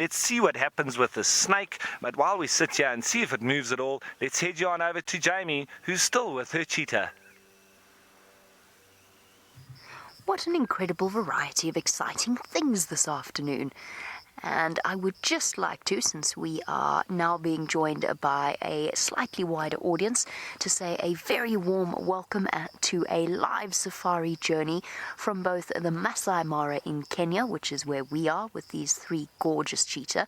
Let's see what happens with the snake. But while we sit here and see if it moves at all, let's head you on over to Jamie, who's still with her cheetah. What an incredible variety of exciting things this afternoon. And I would just like to, since we are now being joined by a slightly wider audience, to say a very warm welcome to a live safari journey from both the Maasai Mara in Kenya, which is where we are with these three gorgeous cheetah,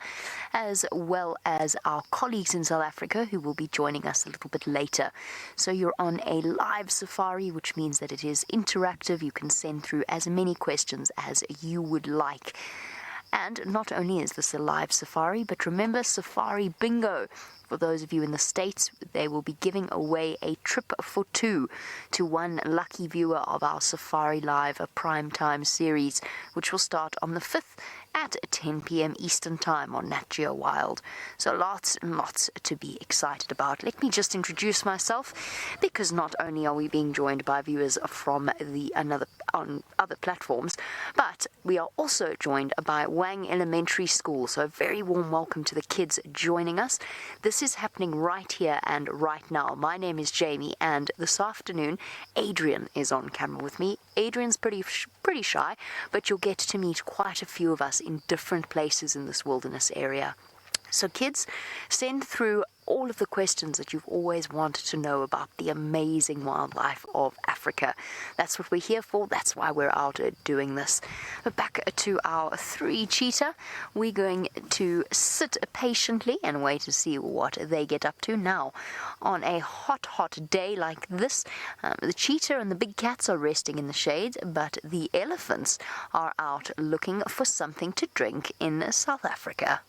as well as our colleagues in South Africa who will be joining us a little bit later. So you're on a live safari, which means that it is interactive. You can send through as many questions as you would like. And not only is this a live safari, but remember Safari Bingo. For those of you in the States, they will be giving away a trip for two to one lucky viewer of our Safari Live, a primetime series, which will start on the 5th at 10 p.m. Eastern Time on Nat Geo Wild. So lots and lots to be excited about. Let me just introduce myself, because not only are we being joined by viewers from on other platforms, but we are also joined by Wang Elementary School. So a very warm welcome to the kids joining us. This is happening right here and right now. My name is Jamie, and this afternoon Adrian is on camera with me. Adrian's pretty shy, but you'll get to meet quite a few of us in different places in this wilderness area. So kids, send through all of the questions that you've always wanted to know about the amazing wildlife of Africa. That's what we're here for. That's why we're out doing this. But back to our three cheetah. We're going to sit patiently and wait to see what they get up to. Now, on a hot day like this, the cheetah and the big cats are resting in the shade, but the elephants are out looking for something to drink in South Africa.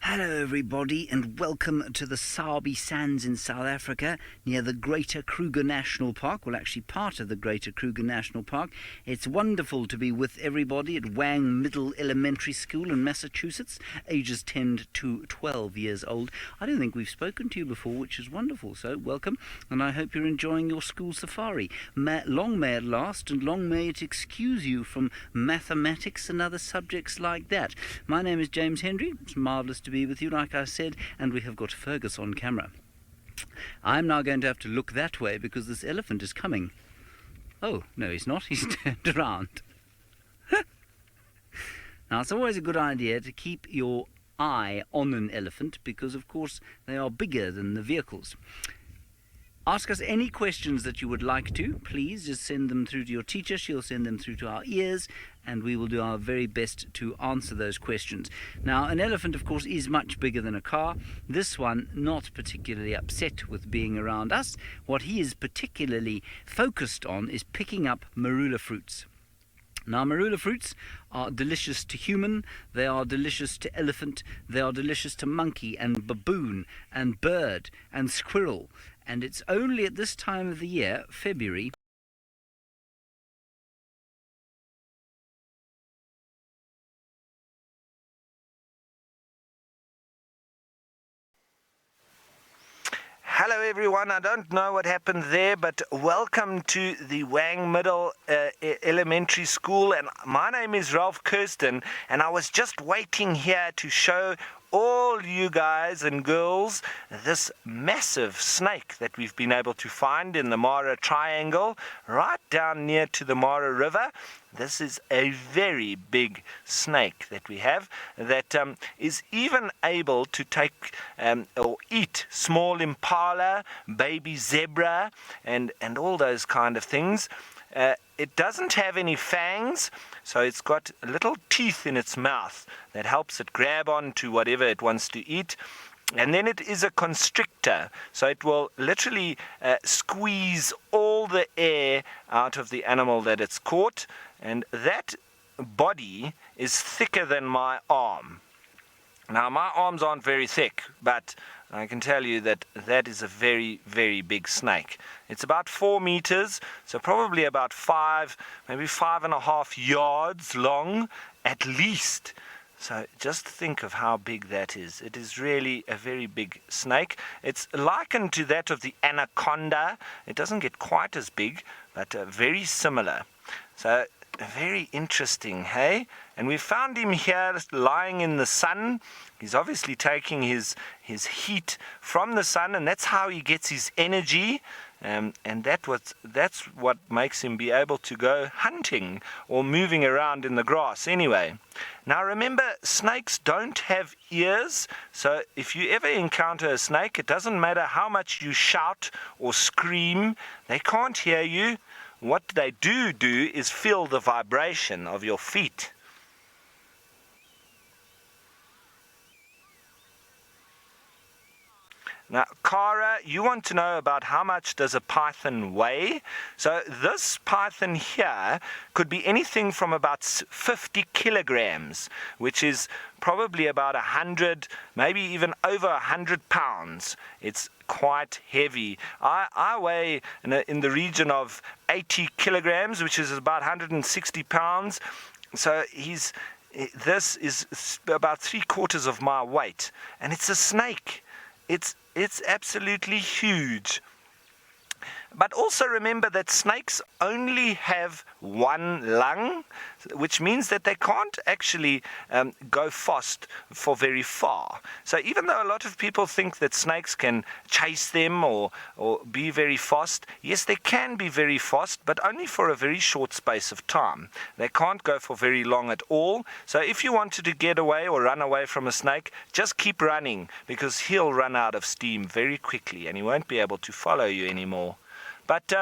Hello everybody, and welcome to the Sabi Sands in South Africa near the Greater Kruger National Park. Well, actually part of the Greater Kruger National Park. It's wonderful to be with everybody at Wang Middle Elementary School in Massachusetts, ages 10 to 12 years old. I don't think we've spoken to you before, which is wonderful, so welcome, and I hope you're enjoying your school safari. Long may it last, and long may it excuse you from mathematics and other subjects like that. My name is James Hendry. It's marvellous to be with you, like I said, and we have got Fergus on camera. I'm now going to have to look that way because this elephant is coming. Oh, no, he's not. He's turned around. Now, it's always a good idea to keep your eye on an elephant because, of course, they are bigger than the vehicles. Ask us any questions that you would like to. Please just send them through to your teacher. She'll send them through to our ears, and we will do our very best to answer those questions. Now, an elephant, of course, is much bigger than a car. This one, not particularly upset with being around us. What he is particularly focused on is picking up marula fruits. Now, marula fruits are delicious to human, they are delicious to elephant, they are delicious to monkey and baboon and bird and squirrel. And it's only at this time of the year, February, Hello everyone, I don't know what happened there, but welcome to the Wang Middle Elementary School, and my name is Ralph Kirsten, and I was just waiting here to show all you guys and girls this massive snake that we've been able to find in the Mara Triangle, right down near to the Mara River. This is a very big snake that we have that is even able to take or eat small impala, baby zebra, and all those kind of things. It doesn't have any fangs, so it's got little teeth in its mouth that helps it grab onto whatever it wants to eat. And then it is a constrictor, so it will literally squeeze all the air out of the animal that it's caught, and that body is thicker than my arm. Now, my arms aren't very thick, but I can tell you that that is a very, very big snake. It's about 4 meters, so probably about 5, maybe 5.5 yards long at least. So just think of how big that is. It is really a very big snake. It's likened to that of the anaconda. It doesn't get quite as big, but very similar. So Very interesting, hey? And we found him here lying in the sun. He's obviously taking his heat from the sun, and that's how he gets his energy. And that's what makes him be able to go hunting or moving around in the grass anyway. Now remember, snakes don't have ears, so if you ever encounter a snake, it doesn't matter how much you shout or scream, they can't hear you. What they do is feel the vibration of your feet. Now, Cara, you want to know about how much does a python weigh? So this python here could be anything from about 50 kilograms, which is probably about 100, maybe even over 100 pounds. It's quite heavy. I weigh in the region of 80 kilograms, which is about 160 pounds. So this is about 3/4 of my weight, and it's a snake. It's absolutely huge. But also remember that snakes only have one lung, which means that they can't actually go fast for very far. So even though a lot of people think that snakes can chase them or be very fast, yes, they can be very fast, but only for a very short space of time. They can't go for very long at all. So if you wanted to get away or run away from a snake, just keep running, because he'll run out of steam very quickly and he won't be able to follow you anymore. But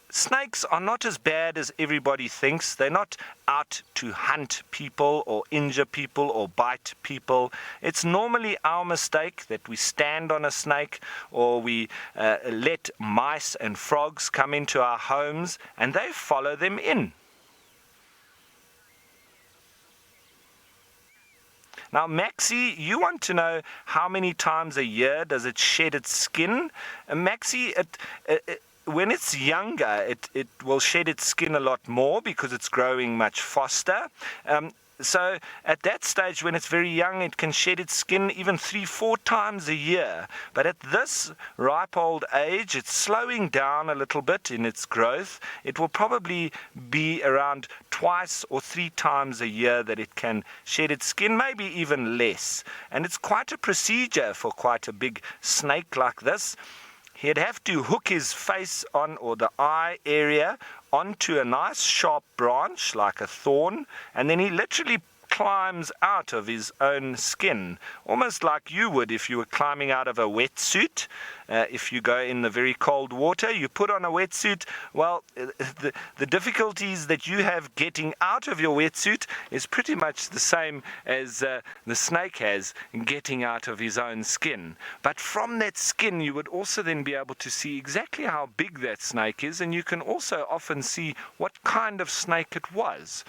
snakes are not as bad as everybody thinks. They're not out to hunt people or injure people or bite people. It's normally our mistake that we stand on a snake, or we let mice and frogs come into our homes and they follow them in. Now, Maxie, you want to know how many times a year does it shed its skin? Maxie, when it's younger, it will shed its skin a lot more because it's growing much faster. So at that stage, when it's very young, it can shed its skin even 3-4 times a year. But at this ripe old age, it's slowing down a little bit in its growth. It will probably be around 2 or 3 times a year that it can shed its skin, maybe even less. And it's quite a procedure for quite a big snake like this. He'd have to hook his face on, or the eye area, onto a nice sharp branch like a thorn, and then he literally climbs out of his own skin, almost like you would if you were climbing out of a wetsuit. If you go in the very cold water, you put on a wetsuit. Well, the difficulties that you have getting out of your wetsuit is pretty much the same as the snake has getting out of his own skin. But from that skin, you would also then be able to see exactly how big that snake is, and you can also often see what kind of snake it was.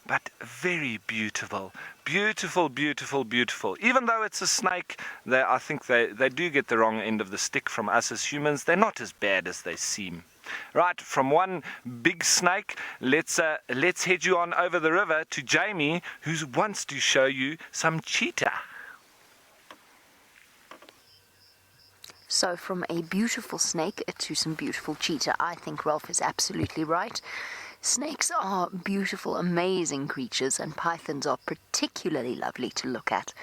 But very beautiful. Beautiful, beautiful, beautiful. Even though it's a snake, I think they do get the wrong end of the stick from us as humans. They're not as bad as they seem. Right, from one big snake, let's head you on over the river to Jamie, who wants to show you some cheetah. So from a beautiful snake to some beautiful cheetah. I think Ralph is absolutely right. Snakes are beautiful, amazing creatures, and pythons are particularly lovely to look at.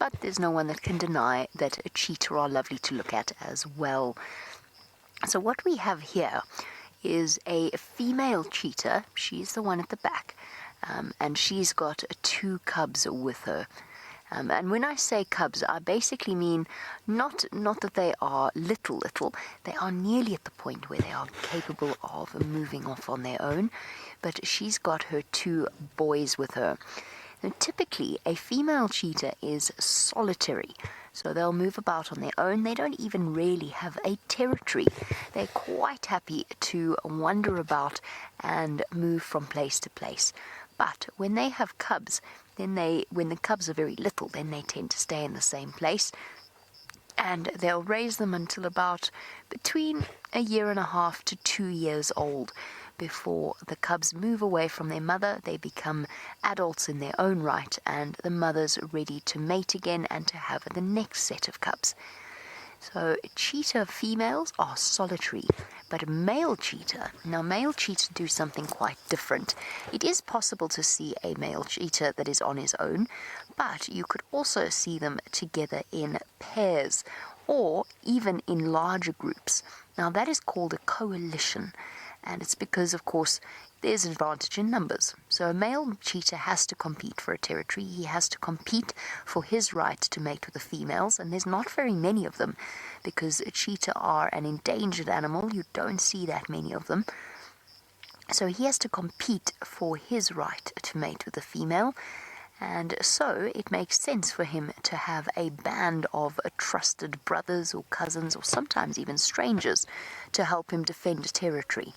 But there's no one that can deny that a cheetah are lovely to look at as well. So what we have here is a female cheetah. She's the one at the back, and she's got 2 cubs with her. And when I say cubs, I basically mean not that they are little, they are nearly at the point where they are capable of moving off on their own, but she's got her 2 boys with her. Now, typically, a female cheetah is solitary, so they'll move about on their own. They don't even really have a territory. They're quite happy to wander about and move from place to place. But when they have cubs, when the cubs are very little, then they tend to stay in the same place, and they'll raise them until about between 1.5 to 2 years old before the cubs move away from their mother. They become adults in their own right, and the mother's ready to mate again and to have the next set of cubs. So cheetah females are solitary, but male cheetah do something quite different. It is possible to see a male cheetah that is on his own, but you could also see them together in pairs or even in larger groups. Now that is called a coalition, and it's because, of course, there's an advantage in numbers. So a male cheetah has to compete for a territory. He has to compete for his right to mate with the females, and there's not very many of them because cheetah are an endangered animal. You don't see that many of them. So he has to compete for his right to mate with the female, and so it makes sense for him to have a band of trusted brothers or cousins or sometimes even strangers to help him defend territory.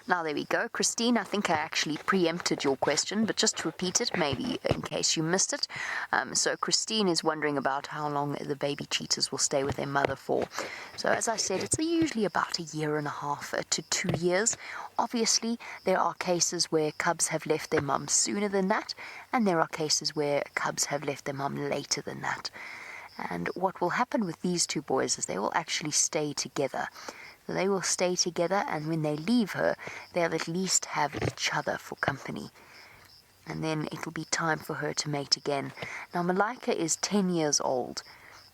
Now there we go. Christine, I think I actually preempted your question, but just to repeat it, maybe in case you missed it. So Christine is wondering about how long the baby cheetahs will stay with their mother for. So as I said, it's usually about 1.5 years to 2 years. Obviously, there are cases where cubs have left their mum sooner than that, and there are cases where cubs have left their mum later than that. And what will happen with these two boys is they will actually stay together. They will stay together, and when they leave her, they'll at least have each other for company. And then it'll be time for her to mate again. Now, Malika is 10 years old.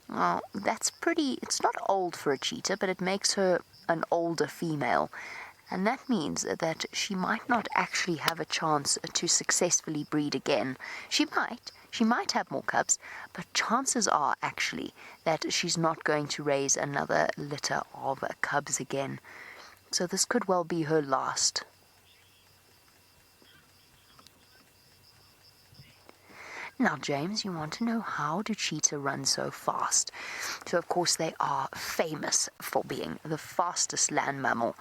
Well, it's not old for a cheetah, but it makes her an older female. And that means that she might not actually have a chance to successfully breed again. She might have more cubs, but chances are actually that she's not going to raise another litter of cubs again. So this could well be her last. Now, James, you want to know how do cheetah run so fast? So, of course, they are famous for being the fastest land mammal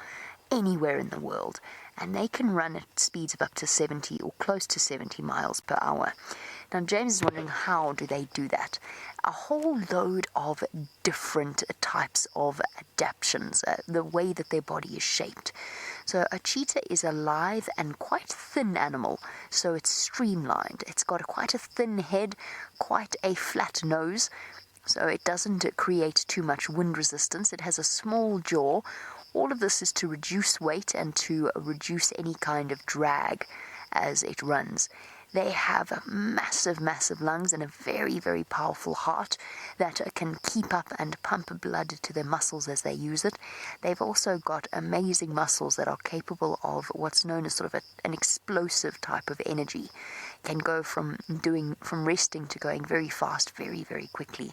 anywhere in the world, and they can run at speeds of up to 70 or close to 70 miles per hour. Now, James is wondering, how do they do that? A whole load of different types of adaptations, the way that their body is shaped. So a cheetah is a lithe and quite thin animal, so it's streamlined. It's got quite a thin head, quite a flat nose, so it doesn't create too much wind resistance. It has a small jaw. All of this is to reduce weight and to reduce any kind of drag as it runs. They have massive, massive lungs and a very, very powerful heart that can keep up and pump blood to their muscles as they use it. They've also got amazing muscles that are capable of what's known as sort of an explosive type of energy. Can go from resting to going very fast, very, very quickly.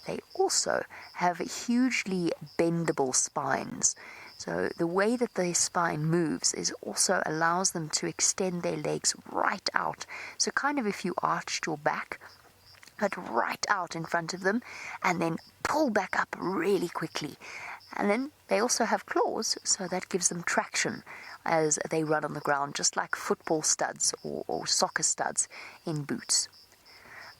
They also have hugely bendable spines. So the way that their spine moves also allows them to extend their legs right out. So kind of if you arched your back, but right out in front of them, and then pull back up really quickly. And then they also have claws, so that gives them traction as they run on the ground, just like football studs or soccer studs in boots.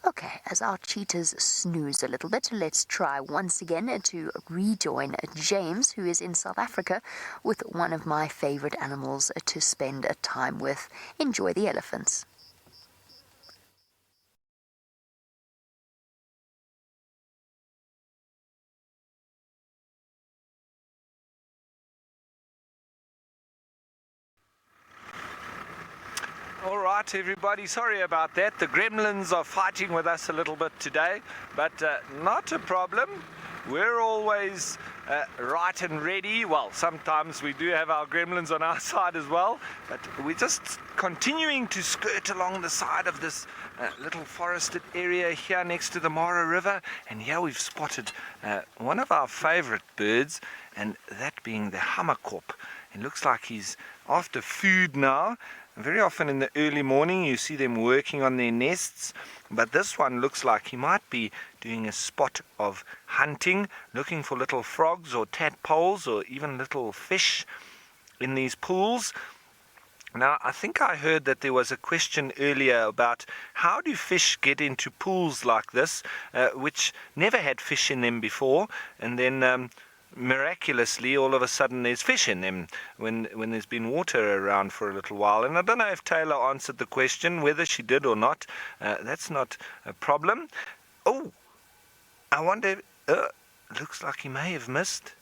Okay, as our cheetahs snooze a little bit, let's try once again to rejoin James, who is in South Africa, with one of my favorite animals to spend time with. Enjoy the elephants. All right, everybody, sorry about that. The gremlins are fighting with us a little bit today, but not a problem. We're always right and ready. Well, sometimes we do have our gremlins on our side as well, but we're just continuing to skirt along the side of this little forested area here next to the Mara River, and here we've spotted one of our favorite birds, and that being the Hamerkop. It looks like he's after food now. Very often in the early morning you see them working on their nests, but this one looks like he might be doing a spot of hunting, looking for little frogs or tadpoles or even little fish in these pools. Now, I think I heard that there was a question earlier about how do fish get into pools like this, which never had fish in them before, and then miraculously, all of a sudden there's fish in them when there's been water around for a little while. And I don't know if Taylor answered the question, whether she did or not. That's not a problem. Oh, I wonder, looks like he may have missed.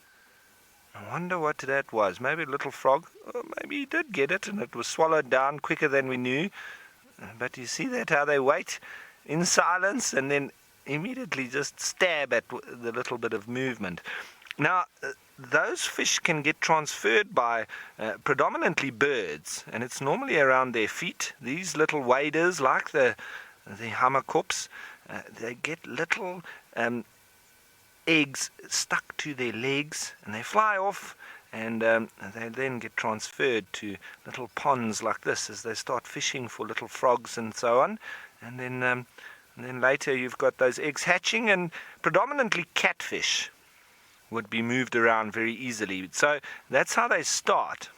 I wonder what that was. Maybe a little frog. Or maybe he did get it and it was swallowed down quicker than we knew. But you see that, how they wait in silence and then immediately just stab at the little bit of movement. Now, those fish can get transferred by predominantly birds, and it's normally around their feet. These little waders, like the Hamerkops, they get little eggs stuck to their legs, and they fly off, and they then get transferred to little ponds like this as they start fishing for little frogs and so on. And then later you've got those eggs hatching, and predominantly catfish would be moved around very easily. So that's how they start.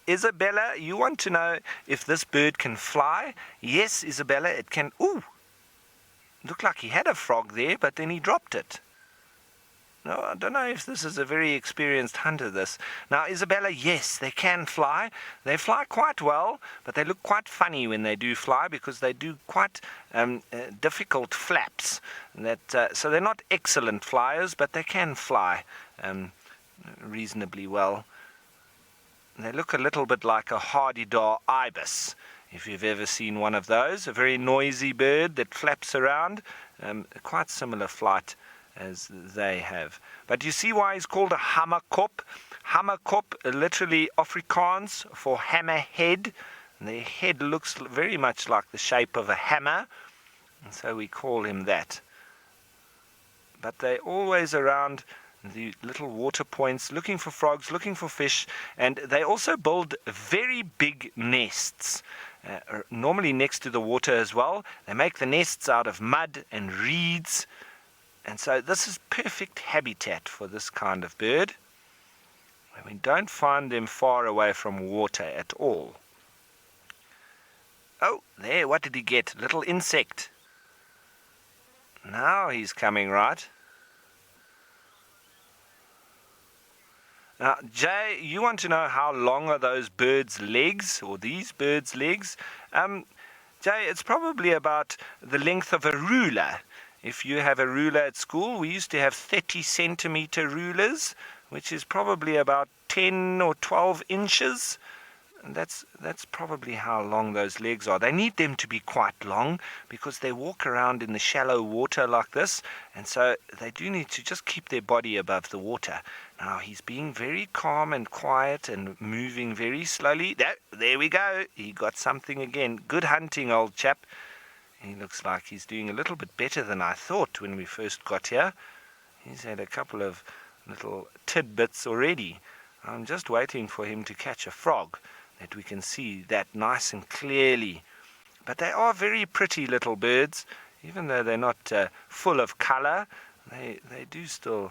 Isabella, you want to know if this bird can fly? Yes, Isabella, it can. Ooh! Looked like he had a frog there, but then he dropped it. No, I don't know if this is a very experienced hunter, this. Now, Isabella, yes, they can fly. They fly quite well, but they look quite funny when they do fly because they do quite difficult flaps. So they're not excellent flyers, but they can fly reasonably well. They look a little bit like a hardy-dar ibis, if you've ever seen one of those. A very noisy bird that flaps around, quite similar flight as they have. But you see why he's called a Hamerkop? Hamerkop, literally Afrikaans for hammerhead. And their head looks very much like the shape of a hammer, and so we call him that. But they're always around the little water points, looking for frogs, looking for fish, and they also build very big nests, normally next to the water as well. They make the nests out of mud and reeds, and so this is perfect habitat for this kind of bird. We don't find them far away from water at all. Oh, there, what did he get? Little insect. Now he's coming right. Now, Jay, you want to know how long are those birds' legs, or these birds' legs? Jay, it's probably about the length of a ruler. If you have a ruler at school, we used to have 30-centimeter rulers, which is probably about 10 or 12 inches. And that's probably how long those legs are. They need them to be quite long because they walk around in the shallow water like this, and so they do need to just keep their body above the water. Now he's being very calm and quiet and moving very slowly. There we go. He got something again. Good hunting, old chap. He looks like he's doing a little bit better than I thought when we first got here. He's had a couple of little tidbits already. I'm just waiting for him to catch a frog, that we can see that nice and clearly. But they are very pretty little birds, even though they're not full of color. They do still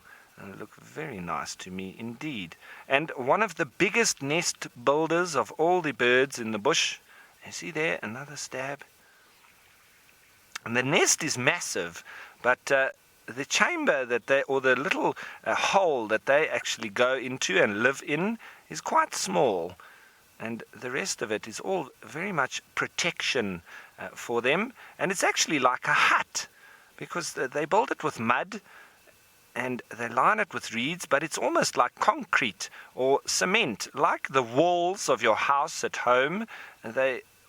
look very nice to me indeed. And one of the biggest nest builders of all the birds in the bush. You see there, another stab. And the nest is massive, but the chamber that they, or the little hole that they actually go into and live in, is quite small. And the rest of it is all very much protection for them. And it's actually like a hut, because they build it with mud and they line it with reeds, but it's almost like concrete or cement, like the walls of your house at home.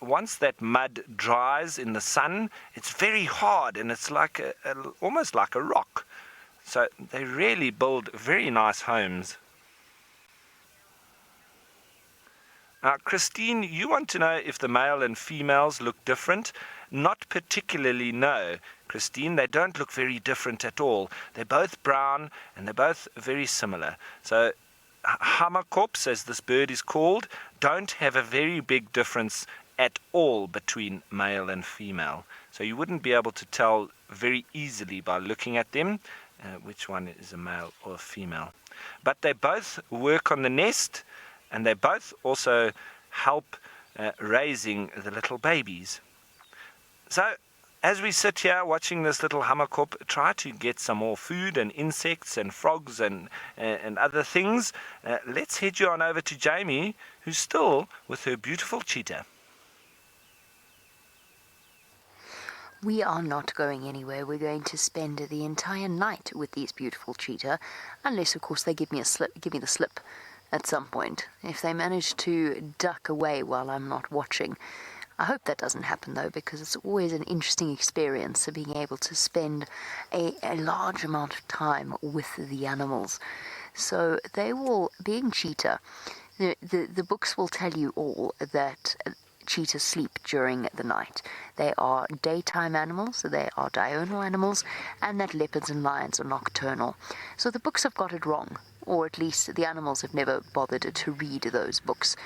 Once that mud dries in the sun, it's very hard and it's like almost like a rock. So they really build very nice homes. Now, Christine, you want to know if the male and females look different? Not particularly, no. Christine, they don't look very different at all. They're both brown and they're both very similar. So Hamerkops, as this bird is called, don't have a very big difference at all between male and female. So you wouldn't be able to tell very easily by looking at them which one is a male or a female. But they both work on the nest, and they both also help raising the little babies. So as we sit here watching this little Hamerkop try to get some more food and insects and frogs and other things, let's head you on over to Jamie, who's still with her beautiful cheetah. We are not going anywhere. We're going to spend the entire night with these beautiful cheetah, unless, of course, they give me the slip at some point. If they manage to duck away while I'm not watching. I hope that doesn't happen, though, because it's always an interesting experience of being able to spend a large amount of time with the animals. So they will, being cheetah, the books will tell you all that cheetahs sleep during the night. They are daytime animals, they are diurnal animals, and that leopards and lions are nocturnal. So the books have got it wrong, or at least the animals have never bothered to read those books.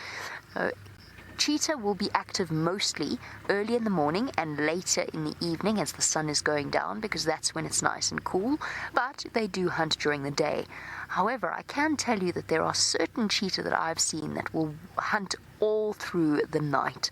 Cheetah will be active mostly early in the morning and later in the evening as the sun is going down, because that's when it's nice and cool, but they do hunt during the day. However, I can tell you that there are certain cheetah that I've seen that will hunt all through the night.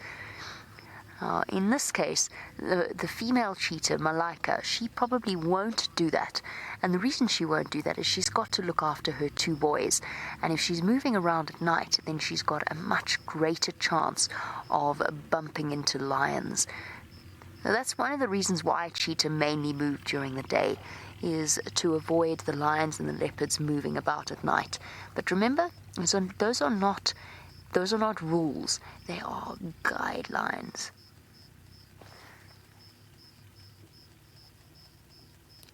In this case, the female cheetah, Malaika, she probably won't do that. And the reason she won't do that is she's got to look after her two boys. And if she's moving around at night, then she's got a much greater chance of bumping into lions. Now, that's one of the reasons why cheetah mainly move during the day, is to avoid the lions and the leopards moving about at night. But remember, those are not rules. They are guidelines.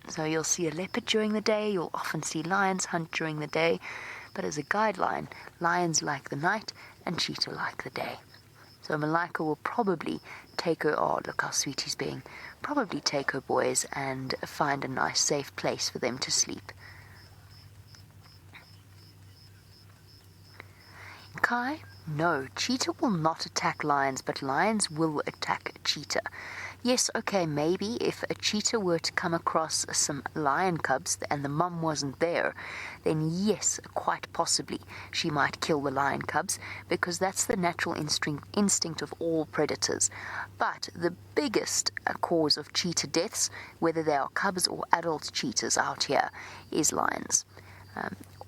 So you'll see a leopard during the day, you'll often see lions hunt during the day, but as a guideline, lions like the night and cheetah like the day. So Malaika will probably take her, oh look how sweet he's being, probably take her boys and find a nice safe place for them to sleep. Kai? No, cheetah will not attack lions, but lions will attack cheetah. Yes, okay, maybe if a cheetah were to come across some lion cubs and the mum wasn't there, then yes, quite possibly she might kill the lion cubs, because that's the natural instinct of all predators. But the biggest cause of cheetah deaths, whether they are cubs or adult cheetahs out here, is lions.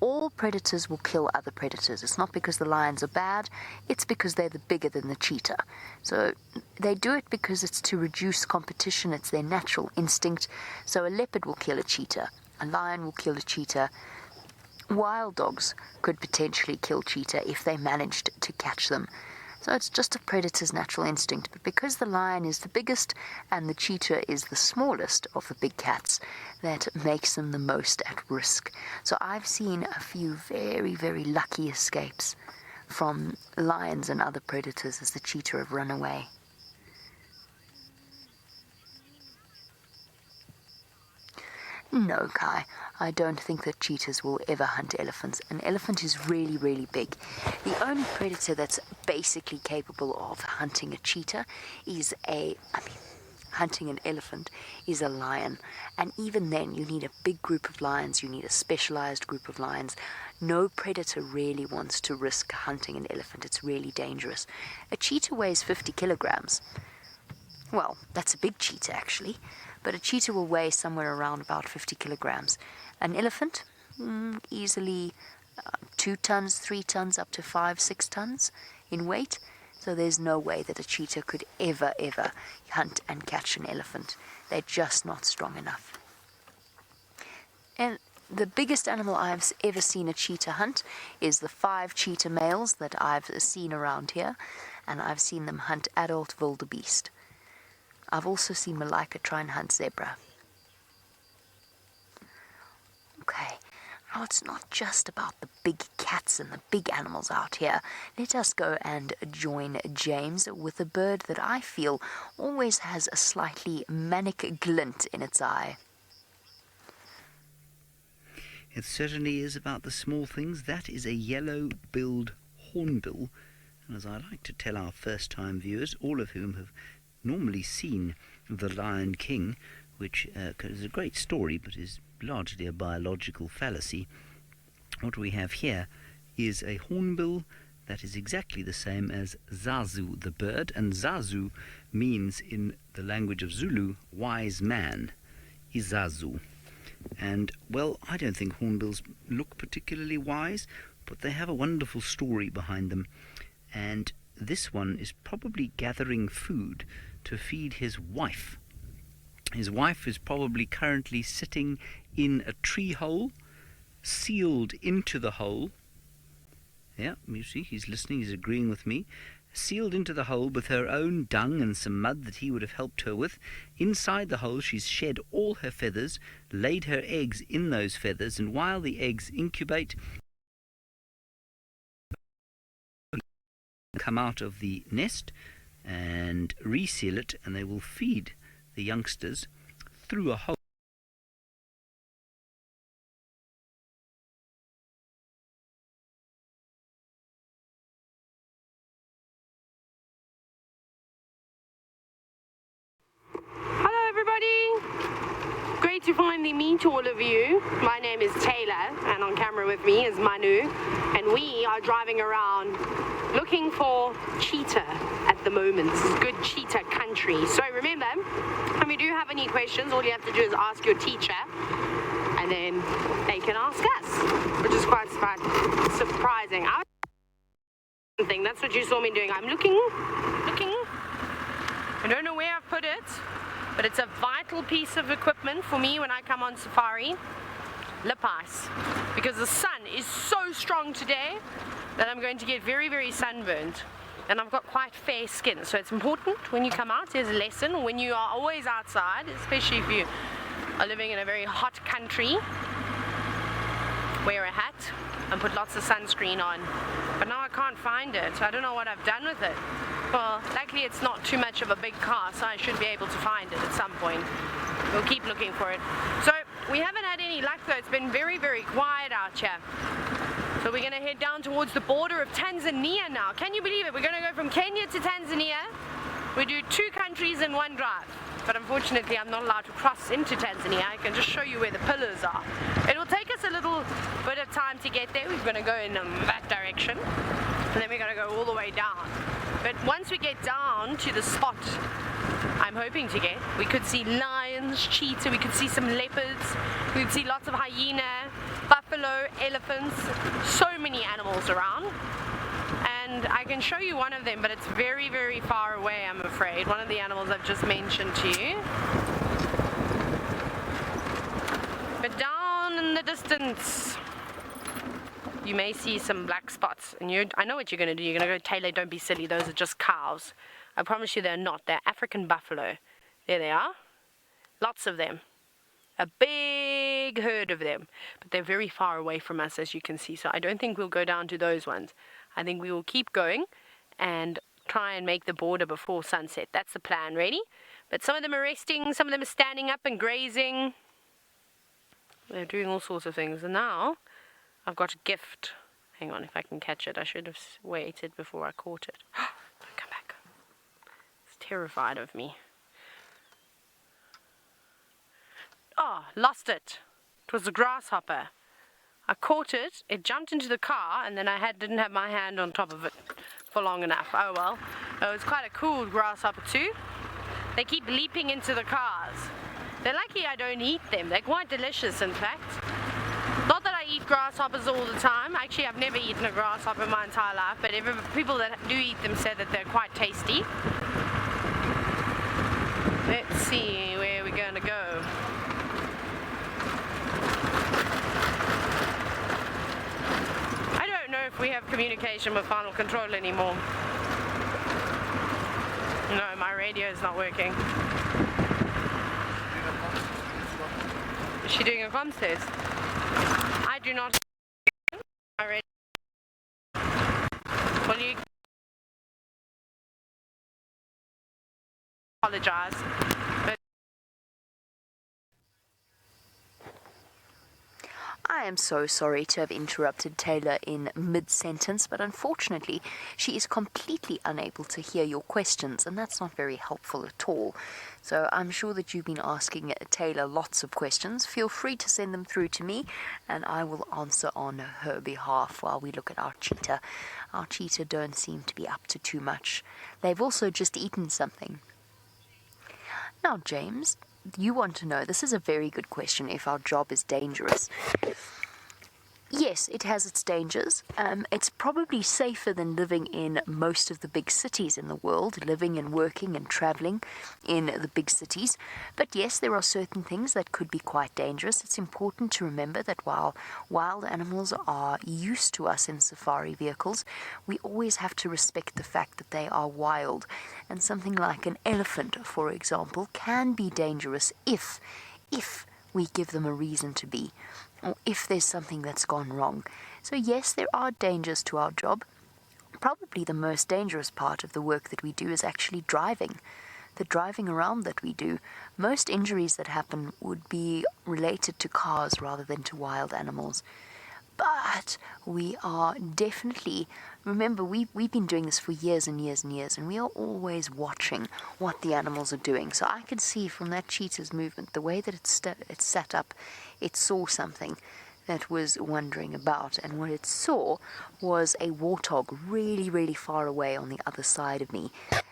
All predators will kill other predators. It's not because the lions are bad, it's because they're bigger than the cheetah. So they do it because it's to reduce competition, it's their natural instinct. So a leopard will kill a cheetah, a lion will kill a cheetah. Wild dogs could potentially kill cheetah if they managed to catch them. So it's just a predator's natural instinct. But because the lion is the biggest and the cheetah is the smallest of the big cats, that makes them the most at risk. So I've seen a few very, very lucky escapes from lions and other predators as the cheetah have run away. No, Kai, I don't think that cheetahs will ever hunt elephants. An elephant is really, really big. The only predator that's basically capable of hunting a cheetah hunting an elephant is a lion. And even then, you need a big group of lions, you need a specialized group of lions. No predator really wants to risk hunting an elephant. It's really dangerous. A cheetah weighs 50 kilograms. Well, that's a big cheetah, actually. But a cheetah will weigh somewhere around about 50 kilograms. An elephant, easily 2 tons, 3 tons, up to 5, 6 tons in weight. So there's no way that a cheetah could ever hunt and catch an elephant. They're just not strong enough. And the biggest animal I've ever seen a cheetah hunt is the 5 cheetah males that I've seen around here. And I've seen them hunt adult wildebeest. I've also seen Malaika try and hunt zebra. Okay, now it's not just about the big cats and the big animals out here. Let us go and join James with a bird that I feel always has a slightly manic glint in its eye. It certainly is about the small things. That is a yellow-billed hornbill. And as I like to tell our first-time viewers, all of whom have normally seen The Lion King, which is a great story but is largely a biological fallacy, what we have here is a hornbill That is exactly the same as Zazu, the bird, and Zazu means in the language of Zulu, wise man, Izazu. And, well, I don't think hornbills look particularly wise, but they have a wonderful story behind them. And this one is probably gathering food to feed his wife. His wife is probably currently sitting in a tree hole, sealed into the hole. Yeah, you see, he's listening, he's agreeing with me. Sealed into the hole with her own dung and some mud that he would have helped her with. Inside the hole she's shed all her feathers, laid her eggs in those feathers, and while the eggs incubate, come out of the nest and reseal it, and they will feed the youngsters through a hole. Hello everybody! Great to finally meet all of you. My name is Taylor and on camera with me is Manu, and we are driving around looking for cheetah at the moment. This is good cheetah country. So remember, if you do have any questions, all you have to do is ask your teacher and then they can ask us, which is quite surprising. That's what you saw me doing. I'm looking. I don't know where I've put it, but it's a vital piece of equipment for me when I come on safari. Lip ice. Because the sun is so strong today that I'm going to get very, very sunburned. And I've got quite fair skin, so it's important when you come out. There's a lesson when you are always outside, especially if you are living in a very hot country. Wear a hat and put lots of sunscreen on. But now I can't find it, so I don't know what I've done with it. Well, luckily it's not too much of a big car, so I should be able to find it at some point. We'll keep looking for it. So we haven't had any luck though. It's been very, very quiet out here. So we're going to head down towards the border of Tanzania now. Can you believe it? We're going to go from Kenya to Tanzania. We do 2 countries in one drive. But unfortunately I'm not allowed to cross into Tanzania. I can just show you where the pillars are. It will take us a little bit of time to get there. We're going to go in that direction. And then we're going to go all the way down. But once we get down to the spot I'm hoping to get, we could see lions, cheetah, we could see some leopards, we could see lots of hyena, buffalo, elephants, so many animals around. And I can show you one of them, but it's very, very far away, I'm afraid. One of the animals I've just mentioned to you. But down in the distance, you may see some black spots. And I know what you're going to do. You're going to go, Taylor, don't be silly. Those are just cows. I promise you they're not. They're African buffalo. There they are. Lots of them. A big herd of them. But they're very far away from us, as you can see. So I don't think we'll go down to those ones. I think we will keep going and try and make the border before sunset. That's the plan. Ready? But some of them are resting. Some of them are standing up and grazing. They're doing all sorts of things. And now I've got a gift. Hang on, if I can catch it. I should have waited before I caught it. Don't come back. It's terrified of me. Oh, lost it. It was a grasshopper. I caught it, it jumped into the car, and then I didn't have my hand on top of it for long enough. Oh well. It was quite a cool grasshopper too. They keep leaping into the cars. They're lucky I don't eat them. They're quite delicious, in fact. Not that I eat grasshoppers all the time. Actually, I've never eaten a grasshopper in my entire life, but people that do eat them say that they're quite tasty. Let's see where we're going to go. I don't know if we have communication with Final Control anymore. No, my radio is not working. Is she doing a comms test? I do not have my radio. Well, you apologize. But I am so sorry to have interrupted Taylor in mid-sentence, but unfortunately, she is completely unable to hear your questions, and that's not very helpful at all. So I'm sure that you've been asking Taylor lots of questions. Feel free to send them through to me, and I will answer on her behalf while we look at our cheetah. Our cheetah don't seem to be up to too much. They've also just eaten something. Now, James, you want to know, this is a very good question, if our job is dangerous. Yes, it has its dangers. It's probably safer than living in most of the big cities in the world, living and working and traveling in the big cities. But yes, there are certain things that could be quite dangerous. It's important to remember that while wild animals are used to us in safari vehicles, we always have to respect the fact that they are wild. And something like an elephant, for example, can be dangerous if we give them a reason to be, or if there's something that's gone wrong. So yes, there are dangers to our job. Probably the most dangerous part of the work that we do is actually driving. The driving around that we do. Most injuries that happen would be related to cars rather than to wild animals. But we are definitely, remember, we've been doing this for years and years and years, and we are always watching what the animals are doing. So I can see from that cheetah's movement, the way that it sat up, it saw something that was wandering about, and what it saw was a warthog really, really far away on the other side of me.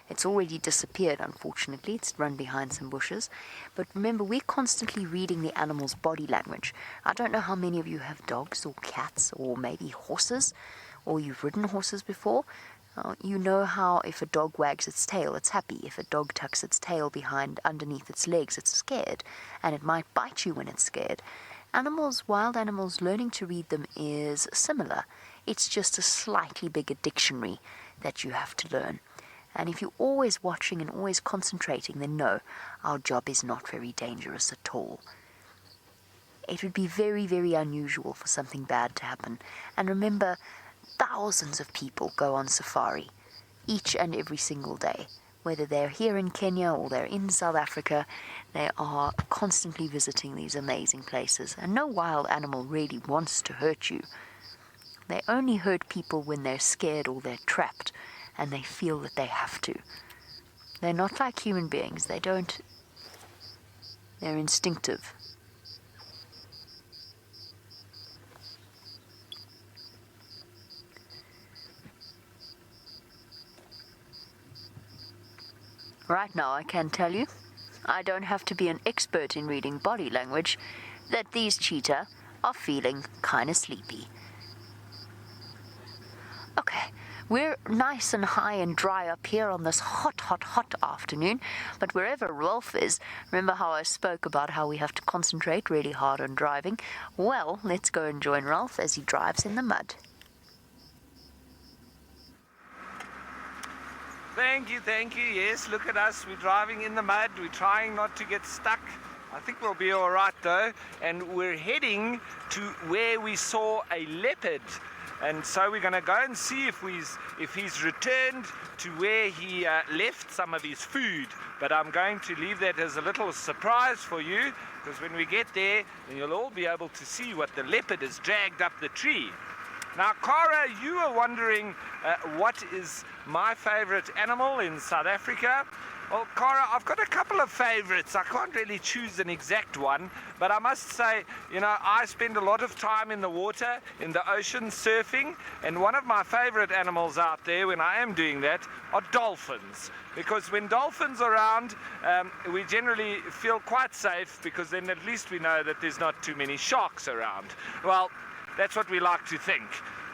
It's already disappeared, unfortunately. It's run behind some bushes. But remember, we're constantly reading the animal's body language. I don't know how many of you have dogs or cats or maybe horses, or you've ridden horses before. You know how if a dog wags its tail, it's happy. If a dog tucks its tail underneath its legs, it's scared, and it might bite you when it's scared. Wild animals, learning to read them is similar. It's just a slightly bigger dictionary that you have to learn. And if you're always watching and always concentrating, then no, our job is not very dangerous at all. It would be very, very unusual for something bad to happen. And remember, thousands of people go on safari each and every single day. Whether they're here in Kenya or they're in South Africa, they are constantly visiting these amazing places. And no wild animal really wants to hurt you. They only hurt people when they're scared or they're trapped, and they feel that they have to. They're not like human beings. They're instinctive. Right now, I can tell you, I don't have to be an expert in reading body language, that these cheetah are feeling kind of sleepy. Okay, we're nice and high and dry up here on this hot, hot, hot afternoon, but wherever Rolf is, remember how I spoke about how we have to concentrate really hard on driving? Well, let's go and join Rolf as he drives in the mud. Thank you. Yes, look at us. We're driving in the mud. We're trying not to get stuck. I think we'll be all right, though. And we're heading to where we saw a leopard. And so we're going to go and see if he's returned to where he left some of his food. But I'm going to leave that as a little surprise for you, because when we get there, then you'll all be able to see what the leopard has dragged up the tree. Now, Cara, you were wondering what is my favorite animal in South Africa. Well, Cara, I've got a couple of favorites. I can't really choose an exact one, but I must say, I spend a lot of time in the water, in the ocean, surfing, and one of my favorite animals out there when I am doing that are dolphins. Because when dolphins are around, we generally feel quite safe, because then at least we know that there's not too many sharks around. Well, that's what we like to think.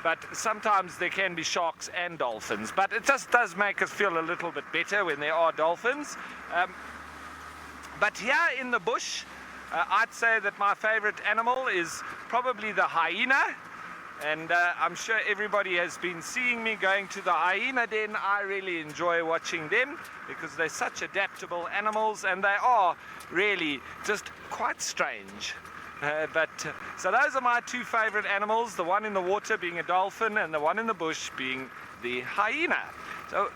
But sometimes there can be sharks and dolphins. But it just does make us feel a little bit better when there are dolphins. But here in the bush, I'd say that my favorite animal is probably the hyena. And I'm sure everybody has been seeing me going to the hyena den. I really enjoy watching them because they're such adaptable animals, and they are really just quite strange. So those are my two favorite animals, the one in the water being a dolphin and the one in the bush being the hyena. So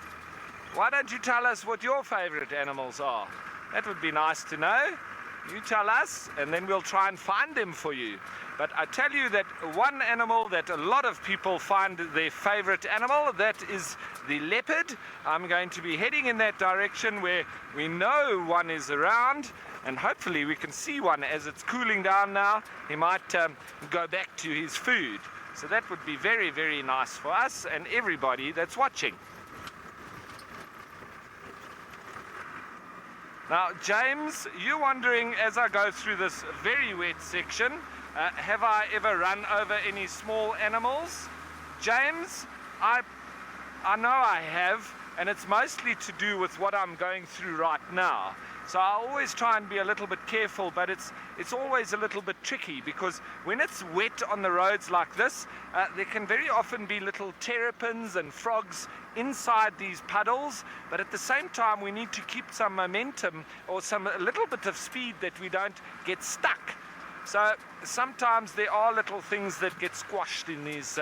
why don't you tell us what your favorite animals are? That would be nice to know. You tell us, and then we'll try and find them for you. But I tell you that one animal that a lot of people find their favorite animal, that is the leopard. I'm going to be heading in that direction where we know one is around, and hopefully we can see one as it's cooling down now. He might go back to his food. So that would be very, very nice for us and everybody that's watching. Now, James, you're wondering, as I go through this very wet section, have I ever run over any small animals? James, I know I have, and it's mostly to do with what I'm going through right now. So I always try and be a little bit careful, but it's always a little bit tricky, because when it's wet on the roads like this, there can very often be little terrapins and frogs inside these puddles, but at the same time we need to keep some momentum or a little bit of speed that we don't get stuck. So sometimes there are little things that get squashed in these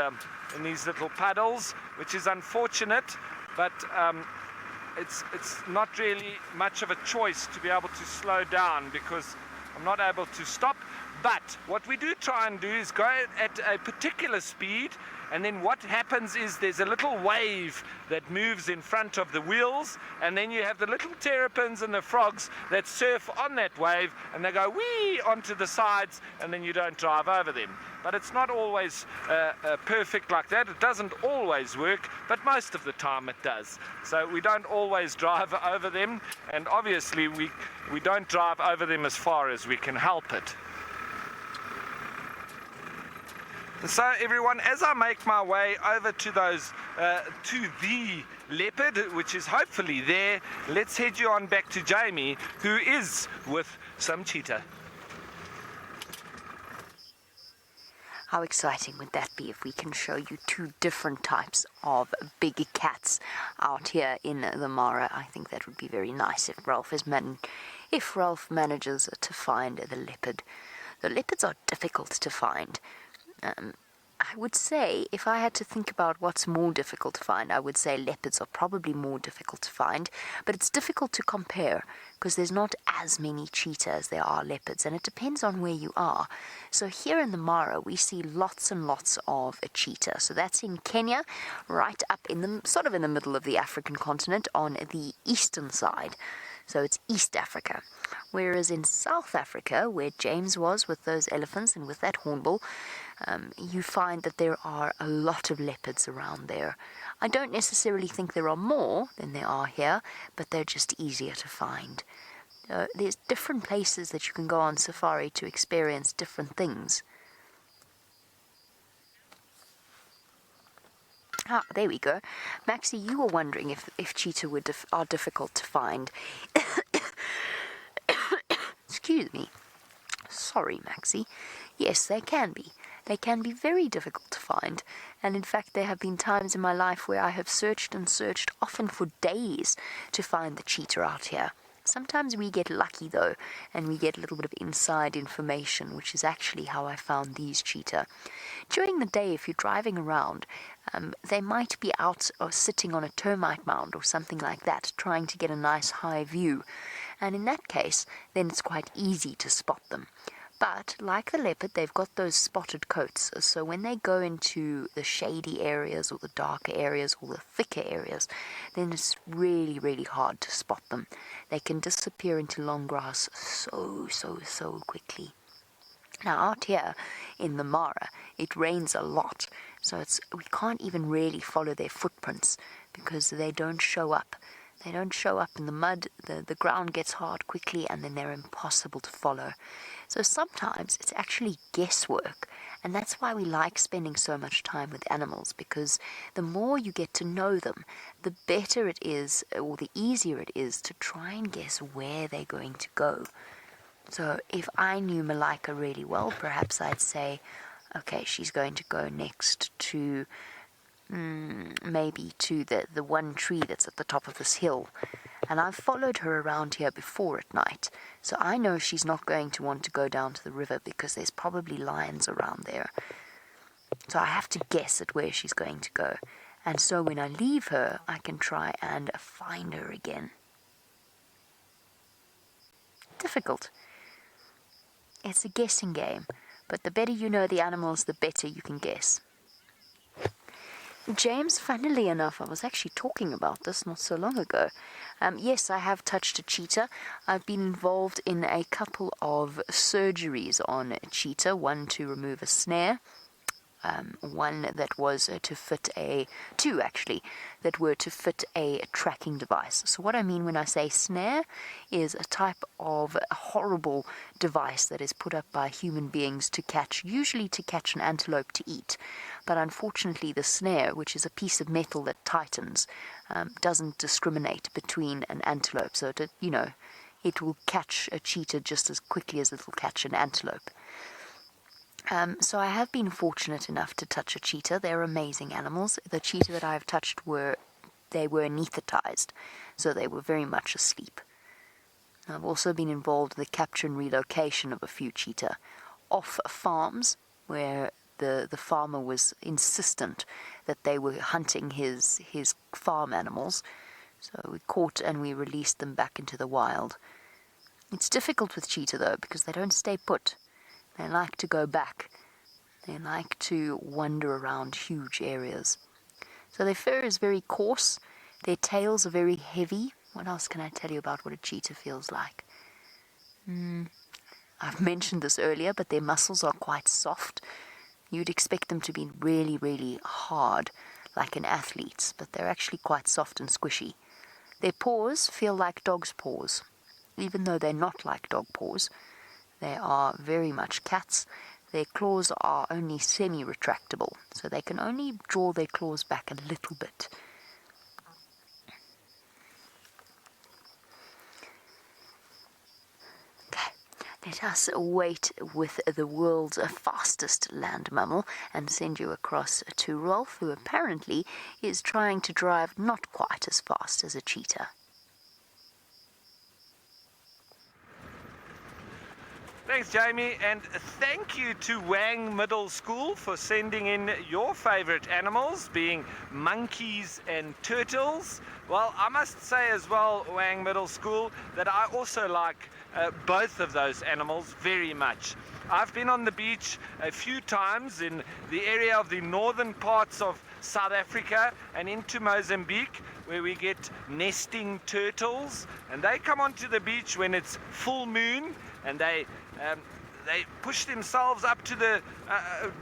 little puddles, which is unfortunate, but it's not really much of a choice to be able to slow down, because I'm not able to stop. But what we do try and do is go at a particular speed, and then what happens is there's a little wave that moves in front of the wheels, and then you have the little terrapins and the frogs that surf on that wave, and they go wee onto the sides, and then you don't drive over them. But it's not always perfect like that. It doesn't always work, but most of the time it does. So we don't always drive over them, and obviously we don't drive over them as far as we can help it. So everyone, as I make my way over to the leopard, which is hopefully there, let's head you on back to Jamie, who is with some cheetah. How exciting would that be if we can show you two different types of big cats out here in the Mara? I think that would be very nice if Ralph manages to find the leopard. The leopards are difficult to find. I would say, if I had to think about what's more difficult to find, I would say leopards are probably more difficult to find, but it's difficult to compare because there's not as many cheetah as there are leopards, and it depends on where you are. So here in the Mara, we see lots and lots of cheetah. So that's in Kenya, right up in the middle of the African continent on the eastern side. So it's East Africa. Whereas in South Africa, where James was with those elephants and with that hornbill, you find that there are a lot of leopards around there. I don't necessarily think there are more than there are here, but they're just easier to find. There's different places that you can go on safari to experience different things. Ah, there we go. Maxie, you were wondering if cheetah are difficult to find. Excuse me. Sorry, Maxie. Yes, they can be. They can be very difficult to find, and in fact there have been times in my life where I have searched and searched, often for days, to find the cheetah out here. Sometimes we get lucky though, and we get a little bit of inside information, which is actually how I found these cheetah. During the day, if you're driving around, they might be out or sitting on a termite mound or something like that, trying to get a nice high view, and in that case, then it's quite easy to spot them. But, like the leopard, they've got those spotted coats, so when they go into the shady areas or the darker areas or the thicker areas, then it's really, really hard to spot them. They can disappear into long grass so quickly. Now, out here in the Mara, it rains a lot, so we can't even really follow their footprints because they don't show up. They don't show up in the mud, the ground gets hard quickly, and then they're impossible to follow. So sometimes it's actually guesswork, and that's why we like spending so much time with animals, because the more you get to know them, the better it is, or the easier it is to try and guess where they're going to go. So if I knew Malika really well, perhaps I'd say, okay, she's going to go next to maybe to the one tree that's at the top of this hill. And I've followed her around here before at night, so I know she's not going to want to go down to the river because there's probably lions around there. So I have to guess at where she's going to go. And so when I leave her, I can try and find her again. Difficult. It's a guessing game, but the better you know the animals, the better you can guess. James, funnily enough, I was actually talking about this not so long ago. Yes, I have touched a cheetah. I've been involved in a couple of surgeries on a cheetah, one to remove a snare, one that was two actually, that were to fit a tracking device. So what I mean when I say snare is a type of horrible device that is put up by human beings usually to catch an antelope to eat. But unfortunately the snare, which is a piece of metal that tightens, doesn't discriminate between an antelope. So it will catch a cheetah just as quickly as it will catch an antelope. So I have been fortunate enough to touch a cheetah. They're amazing animals. The cheetah that I have touched were anesthetized, so they were very much asleep. I've also been involved in the capture and relocation of a few cheetah off farms where the farmer was insistent that they were hunting his farm animals. So we caught and we released them back into the wild. It's difficult with cheetah though, because they don't stay put. They like to go back. They like to wander around huge areas. So their fur is very coarse. Their tails are very heavy. What else can I tell you about what a cheetah feels like? I've mentioned this earlier, but their muscles are quite soft. You'd expect them to be really, really hard, like an athlete's, but they're actually quite soft and squishy. Their paws feel like dog's paws, even though they're not like dog paws. They are very much cats. Their claws are only semi-retractable, so they can only draw their claws back a little bit. Okay, let us wait with the world's fastest land mammal and send you across to Rolf, who apparently is trying to drive not quite as fast as a cheetah. Thanks, Jamie, and thank you to Wang Middle School for sending in your favorite animals, being monkeys and turtles. Well, I must say as well, Wang Middle School, that I also like both of those animals very much. I've been on the beach a few times in the area of the northern parts of South Africa and into Mozambique, where we get nesting turtles, and they come onto the beach when it's full moon, and they push themselves up to the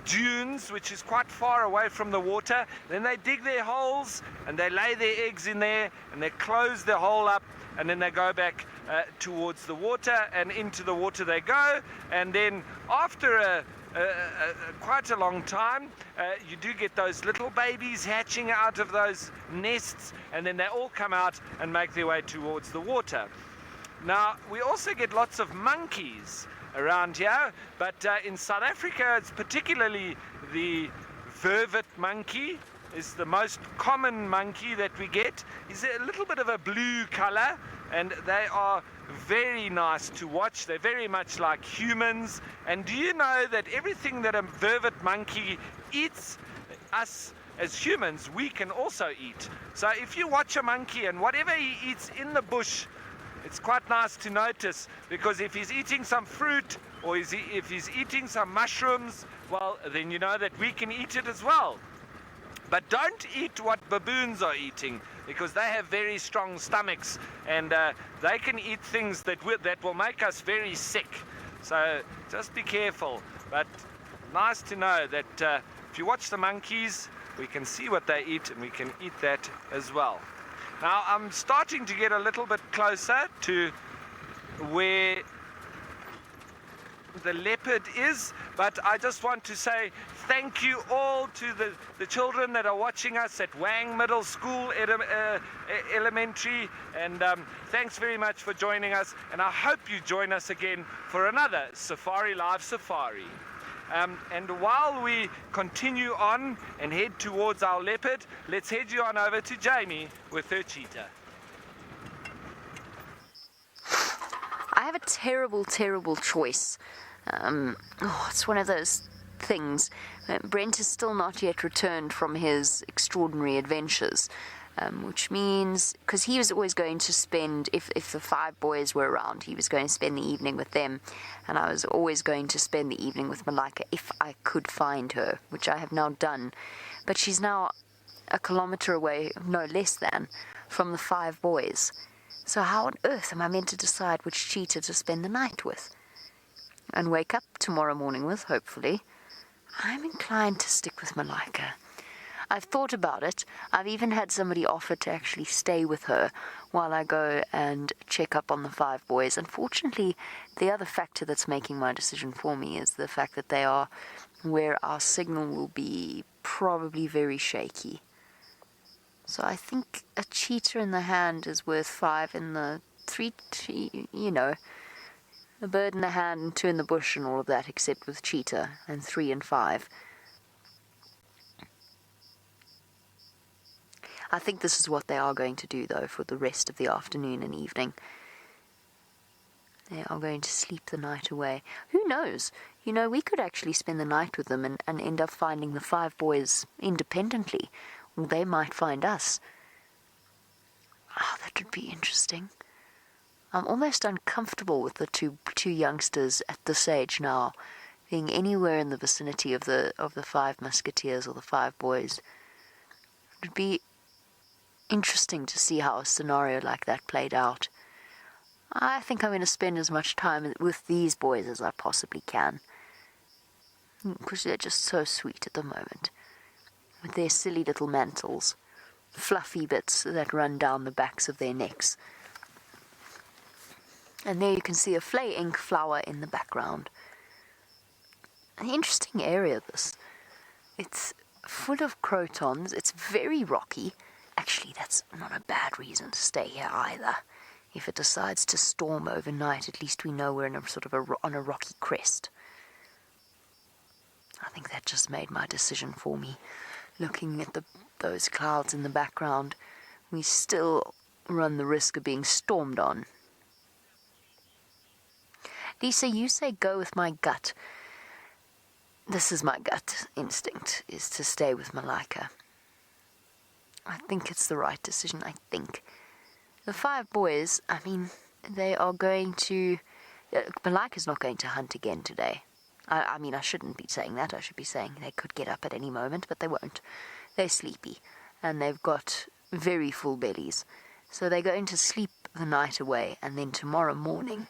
dunes, which is quite far away from the water. Then they dig their holes and they lay their eggs in there, and they close the hole up, and then they go back towards the water, and into the water they go. And then after quite a long time, you do get those little babies hatching out of those nests, and then they all come out and make their way towards the water. Now, we also get lots of monkeys around here, but in South Africa, it's particularly the vervet monkey is the most common monkey that we get. He's a little bit of a blue color, and they are very nice to watch. They're very much like humans. And do you know that everything that a vervet monkey eats, us as humans, we can also eat? So if you watch a monkey and whatever he eats in the bush, it's quite nice to notice, because if he's eating some fruit or if he's eating some mushrooms, well, then you know that we can eat it as well. But don't eat what baboons are eating, because they have very strong stomachs, and they can eat things that will make us very sick. So just be careful. But nice to know that if you watch the monkeys, we can see what they eat, and we can eat that as well. Now I'm starting to get a little bit closer to where the leopard is, but I just want to say thank you all to the children that are watching us at Wang Middle School Elementary, and thanks very much for joining us, and I hope you join us again for another Safari Live Safari. And while we continue on and head towards our leopard, let's head you on over to Jamie with her cheetah. I have a terrible, terrible choice. It's one of those things. Brent has still not yet returned from his extraordinary adventures. which means, because he was always going to spend, if the 5 boys were around, he was going to spend the evening with them, and I was always going to spend the evening with Malika if I could find her, which I have now done. But she's now a kilometre away, no less than, from the 5 boys. So how on earth am I meant to decide which cheetah to spend the night with? And wake up tomorrow morning with, hopefully. I'm inclined to stick with Malika. I've thought about it. I've even had somebody offer to actually stay with her while I go and check up on the 5 boys. Unfortunately, the other factor that's making my decision for me is the fact that they are where our signal will be probably very shaky. So I think a cheetah in the hand is worth 5 in the 3, you know, a bird in the hand and 2 in the bush and all of that, except with cheetah, and 3 and 5. I think this is what they are going to do, though, for the rest of the afternoon and evening. They are going to sleep the night away. Who knows? You know, we could actually spend the night with them and end up finding the 5 boys independently. Or they might find us. Oh, that would be interesting. I'm almost uncomfortable with the two youngsters at this age now, being anywhere in the vicinity of the 5 musketeers or the 5 boys. It would be interesting to see how a scenario like that played out. I think I'm going to spend as much time with these boys as I possibly can, because they're just so sweet at the moment, with their silly little mantles, fluffy bits that run down the backs of their necks. And there you can see a flay ink flower in the background. An interesting area, this. It's full of crotons. It's very rocky. Actually, that's not a bad reason to stay here either. If it decides to storm overnight, at least we know we're in on a rocky crest. I think that just made my decision for me. Looking at those clouds in the background, we still run the risk of being stormed on. Lisa, you say go with my gut. This is my gut instinct, is to stay with Malika. I think it's the right decision, I think. The 5 boys, I mean, they are going to... Malika's not going to hunt again today. I mean, I shouldn't be saying that. I should be saying they could get up at any moment, but they won't. They're sleepy, and they've got very full bellies. So they're going to sleep the night away, and then tomorrow morning,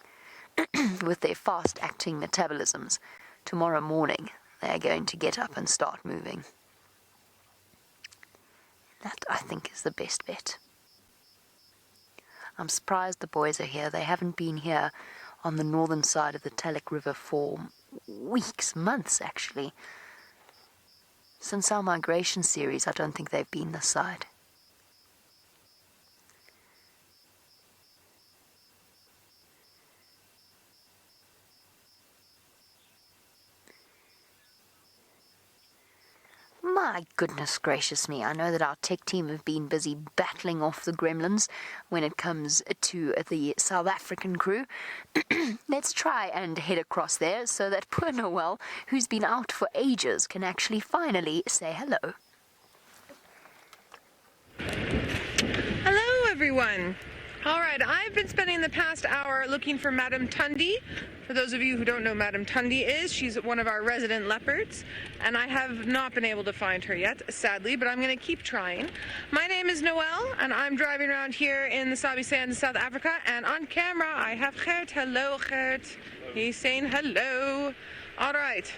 with their fast-acting metabolisms, tomorrow morning they're going to get up and start moving. That, I think, is the best bet. I'm surprised the boys are here. They haven't been here on the northern side of the Talek River for weeks, months, actually. Since our migration series, I don't think they've been this side. My goodness gracious me, I know that our tech team have been busy battling off the gremlins when it comes to the South African crew. Let's try and head across there so that poor Noel, who's been out for ages, can actually finally say hello. Hello, everyone. All right, I've been spending the past hour looking for Madame Tundi. For those of you who don't know Madame Tundi is, she's one of our resident leopards, and I have not been able to find her yet, sadly, but I'm going to keep trying. My name is Noelle, and I'm driving around here in the Sabi Sand in South Africa, and on camera I have Gert. Hello, Gert. He's saying hello. All right.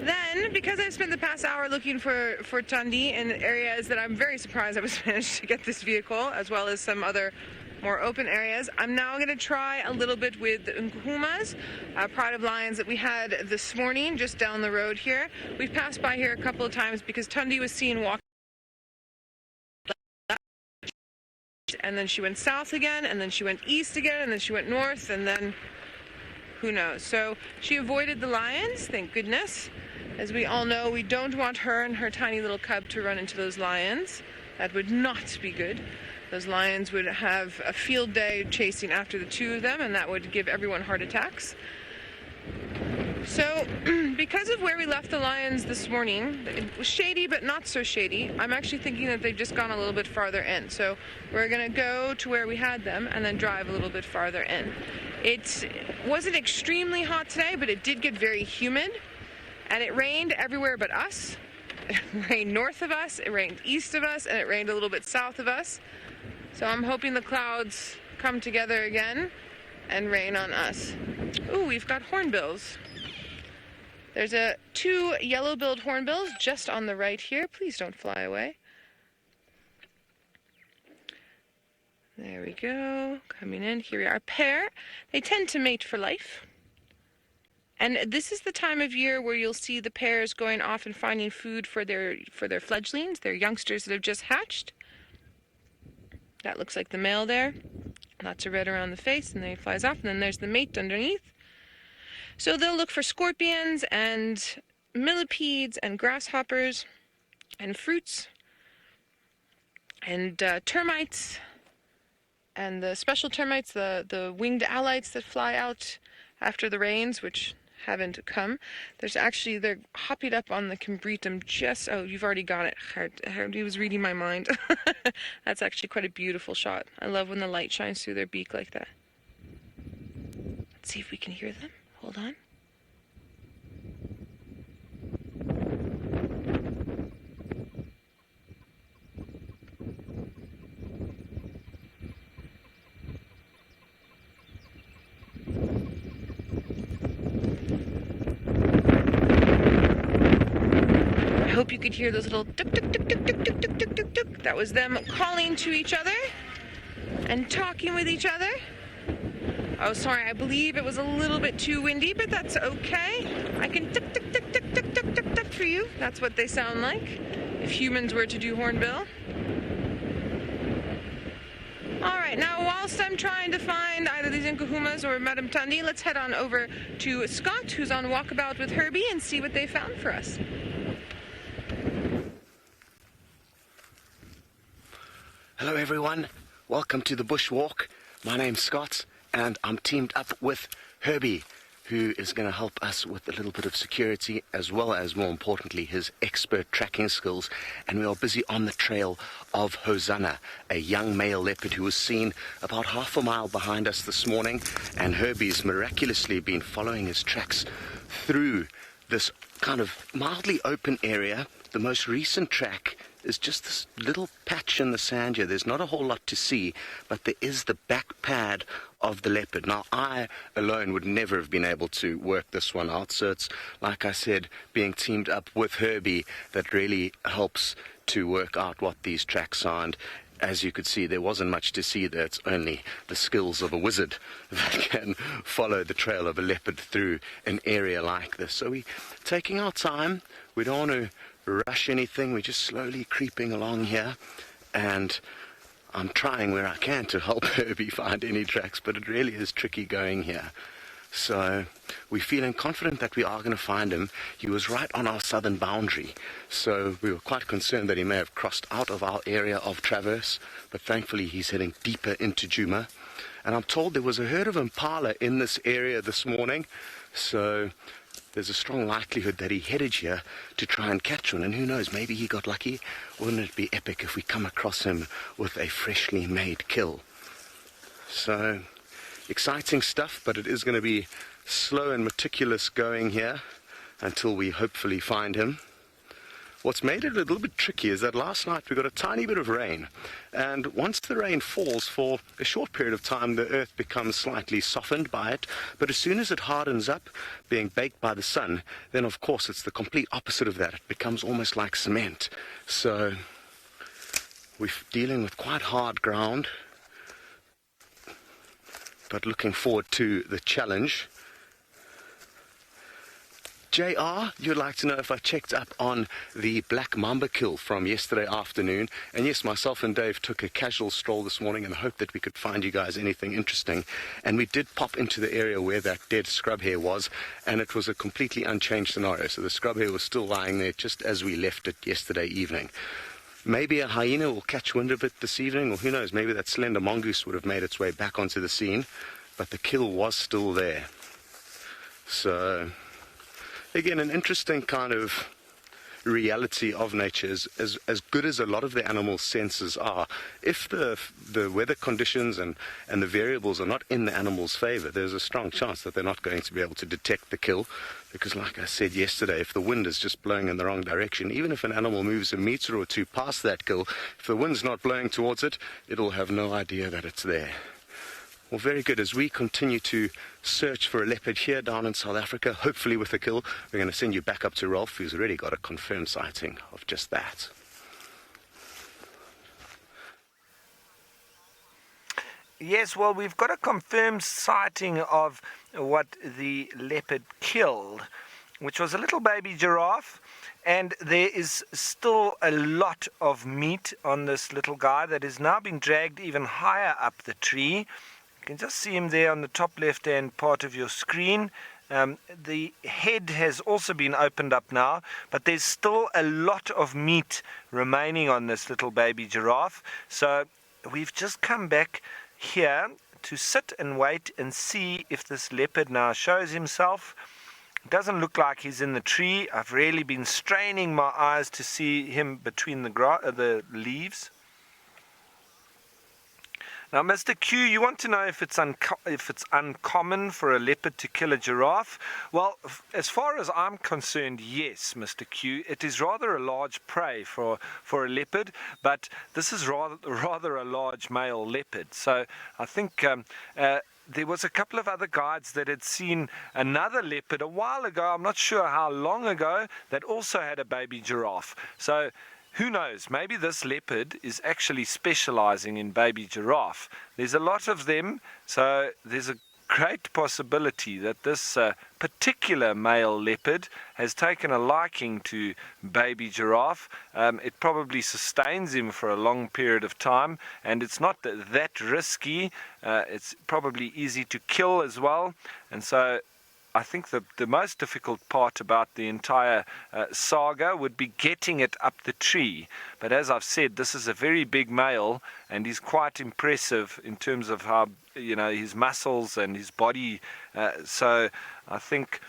Then, because I've spent the past hour looking for Tundi in areas that I'm very surprised I was managed to get this vehicle, as well as some other more open areas, I'm now going to try a little bit with the Nkuhumas, pride of lions that we had this morning just down the road here. We've passed by here a couple of times because Tundi was seen walking, and then she went south again, and then she went east again, and then she went north, and then who knows. So she avoided the lions, thank goodness. As we all know, we don't want her and her tiny little cub to run into those lions. That would not be good. Those lions would have a field day chasing after the 2 of them, and that would give everyone heart attacks. So, because of where we left the lions this morning, it was shady but not so shady. I'm actually thinking that they've just gone a little bit farther in. So we're going to go to where we had them and then drive a little bit farther in. It wasn't extremely hot today, but it did get very humid. And it rained everywhere but us. It rained north of us, it rained east of us, and it rained a little bit south of us. So I'm hoping the clouds come together again and rain on us. Ooh, we've got hornbills. There's two yellow-billed hornbills just on the right here. Please don't fly away. There we go. Coming in. Here we are. A pair. They tend to mate for life. And this is the time of year where you'll see the pairs going off and finding food for their fledglings, their youngsters that have just hatched. That looks like the male there. Lots of red around the face, and then he flies off, and then there's the mate underneath. So they'll look for scorpions and millipedes and grasshoppers and fruits and termites and the special termites, the winged alights that fly out after the rains, which haven't come. They're hopping up on the Cumbritum just, oh, you've already got it. He was reading my mind. That's actually quite a beautiful shot. I love when the light shines through their beak like that. Let's see if we can hear them. Hold on. I hope you could hear those little tuk tuk tuk tuk tuk tuk tuk tuk tuk tuk. That was them calling to each other and talking with each other. Oh, sorry, I believe it was a little bit too windy, but that's okay. I can tuk tuk tuk tuk tuk tuk tuk tuk for you. That's what they sound like if humans were to do hornbill. All right, now whilst I'm trying to find either these Nkuhumas or Madam Tundi, let's head on over to Scott, who's on walkabout with Herbie, and see what they found for us. Hello everyone, welcome to the Bushwalk. My name's Scott and I'm teamed up with Herbie, who is going to help us with a little bit of security as well as, more importantly, his expert tracking skills. And we are busy on the trail of Hosanna, a young male leopard who was seen about half a mile behind us this morning, and Herbie's miraculously been following his tracks through this kind of mildly open area. The most recent track is just this little patch in the sand here. There's not a whole lot to see, but there is the back pad of the leopard. Now, I alone would never have been able to work this one out, so it's, like I said, being teamed up with Herbie that really helps to work out what these tracks are. And as you could see, there wasn't much to see there. It's only the skills of a wizard that can follow the trail of a leopard through an area like this. So we're taking our time. We don't want to rush anything. We're just slowly creeping along here, and I'm trying where I can to help Herbie find any tracks, but it really is tricky going here. So we're feeling confident that we are going to find him. He was right on our southern boundary, so we were quite concerned that he may have crossed out of our area of traverse, but thankfully he's heading deeper into Djuma. And I'm told there was a herd of impala in this area this morning, so there's a strong likelihood that he headed here to try and catch one, and who knows, maybe he got lucky. Wouldn't it be epic if we come across him with a freshly made kill? So, exciting stuff, but it is going to be slow and meticulous going here until we hopefully find him. What's made it a little bit tricky is that last night we got a tiny bit of rain, and once the rain falls for a short period of time, the earth becomes slightly softened by it, but as soon as it hardens up, being baked by the sun, then of course it's the complete opposite of that. It becomes almost like cement. So we're dealing with quite hard ground, but looking forward to the challenge. JR, you'd like to know if I checked up on the black mamba kill from yesterday afternoon. And yes, myself and Dave took a casual stroll this morning and hoped that we could find you guys anything interesting. And we did pop into the area where that dead scrub hare was, and it was a completely unchanged scenario. So the scrub hare was still lying there just as we left it yesterday evening. Maybe a hyena will catch wind of it this evening, or who knows, maybe that slender mongoose would have made its way back onto the scene. But the kill was still there. So Again, an interesting kind of reality of nature is as good as a lot of the animal senses are. If the weather conditions and the variables are not in the animal's favor, there's a strong chance that they're not going to be able to detect the kill, because like I said yesterday, if the wind is just blowing in the wrong direction, even if an animal moves a meter or two past that kill, if the wind's not blowing towards it, it'll have no idea that it's there. Well, very good. As we continue to search for a leopard here down in South Africa, hopefully with a kill, we're going to send you back up to Rolf, who's already got a confirmed sighting of just that. Yes, well, we've got a confirmed sighting of what the leopard killed, which was a little baby giraffe. And there is still a lot of meat on this little guy that is now being dragged even higher up the tree. You can just see him there on the top left-hand part of your screen. The head has also been opened up now, but there's still a lot of meat remaining on this little baby giraffe. So we've just come back here to sit and wait and see if this leopard now shows himself. It doesn't look like he's in the tree. I've really been straining my eyes to see him between the leaves. Now, Mr. Q, you want to know if it's uncommon for a leopard to kill a giraffe? Well, as far as I'm concerned, yes, Mr. Q. It is rather a large prey for a leopard, but this is rather a large male leopard. So I think there was a couple of other guides that had seen another leopard a while ago, I'm not sure how long ago, that also had a baby giraffe. So who knows, maybe this leopard is actually specializing in baby giraffe. There's a lot of them, so there's a great possibility that this particular male leopard has taken a liking to baby giraffe. It probably sustains him for a long period of time, and it's not that risky. It's probably easy to kill as well, and so I think the most difficult part about the entire saga would be getting it up the tree. But as I've said, this is a very big male, and he's quite impressive in terms of how, his muscles and his body. So I think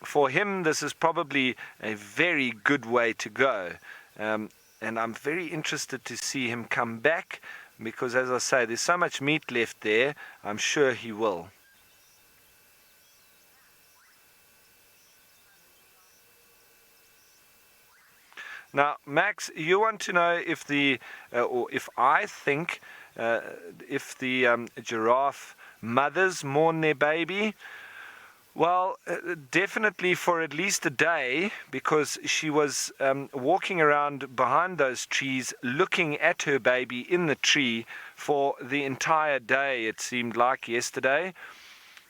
for him, this is probably a very good way to go. And I'm very interested to see him come back, because as I say, there's so much meat left there, I'm sure he will. Now, Max, you want to know if I think if the giraffe mothers mourn their baby. Well, definitely for at least a day, because she was walking around behind those trees looking at her baby in the tree for the entire day, it seemed like yesterday.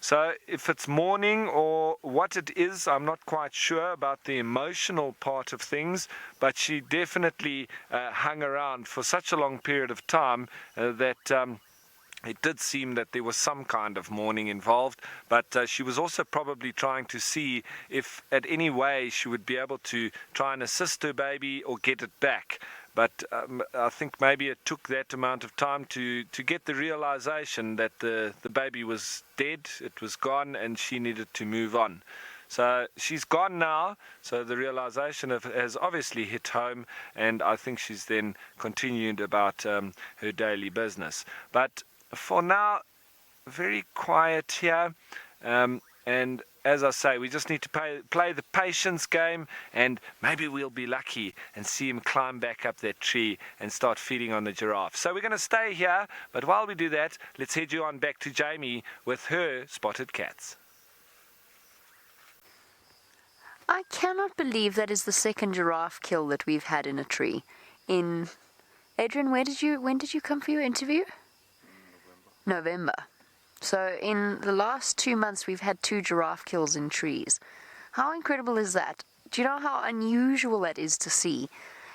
So if it's mourning or what it is, I'm not quite sure about the emotional part of things, but she definitely hung around for such a long period of time that it did seem that there was some kind of mourning involved, but she was also probably trying to see if at any way she would be able to try and assist her baby or get it back. But I think maybe it took that amount of time to get the realization that the baby was dead, it was gone, and she needed to move on. So she's gone now, so the realization has obviously hit home, and I think she's then continued about her daily business. But for now, very quiet here, and as I say, we just need to play the patience game, and maybe we'll be lucky and see him climb back up that tree and start feeding on the giraffe. So we're going to stay here, but while we do that, let's head you on back to Jamie with her spotted cats. I cannot believe that is the second giraffe kill that we've had in a tree. Adrian, when did you come for your interview? November. So in the last 2 months, we've had 2 giraffe kills in trees. How incredible is that? Do you know how unusual that is to see?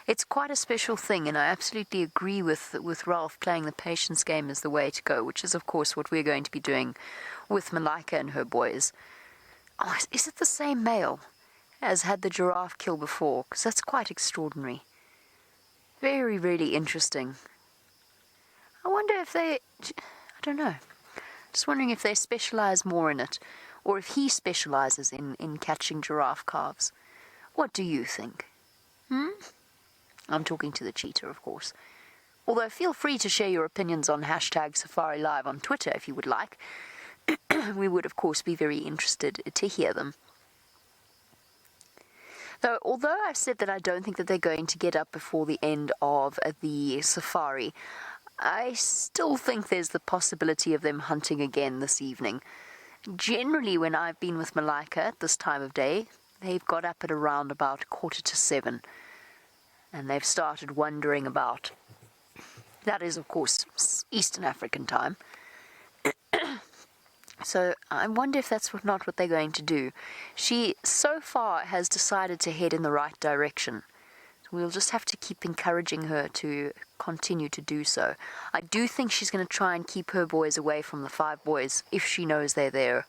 It's quite a special thing, and I absolutely agree with Ralph. Playing the patience game is the way to go, which is, of course, what we're going to be doing with Malika and her boys. Oh, is it the same male as had the giraffe kill before? Because that's quite extraordinary. Very, really interesting. I wonder if I don't know. Just wondering if they specialize more in it, or if he specializes in catching giraffe calves. What do you think? I'm talking to the cheetah, of course. Although feel free to share your opinions on #SafariLive on Twitter if you would like. We would, of course, be very interested to hear them. Though, although I've said that I don't think that they're going to get up before the end of the safari, I still think there's the possibility of them hunting again this evening. Generally, when I've been with Malika at this time of day, they've got up at around about 6:45, and they've started wandering about. That is, of course, Eastern African time. So I wonder if that's not what they're going to do. She, so far, has decided to head in the right direction. We'll just have to keep encouraging her to continue to do so. I do think she's going to try and keep her boys away from the 5 boys if she knows they're there.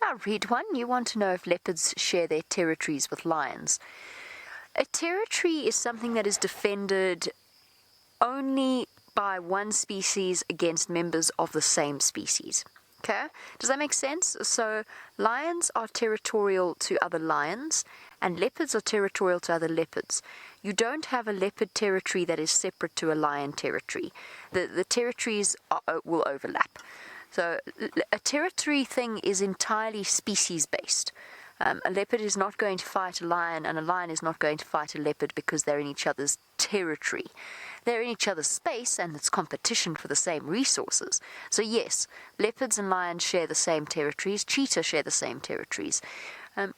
Now, read one. You want to know if leopards share their territories with lions. A territory is something that is defended only by one species against members of the same species. Okay? Does that make sense? So, lions are territorial to other lions, and leopards are territorial to other leopards. You don't have a leopard territory that is separate to a lion territory. The territories will overlap. So, a territory thing is entirely species-based. A leopard is not going to fight a lion, and a lion is not going to fight a leopard because they're in each other's territory. They're in each other's space, and it's competition for the same resources. So yes, leopards and lions share the same territories. Cheetah share the same territories.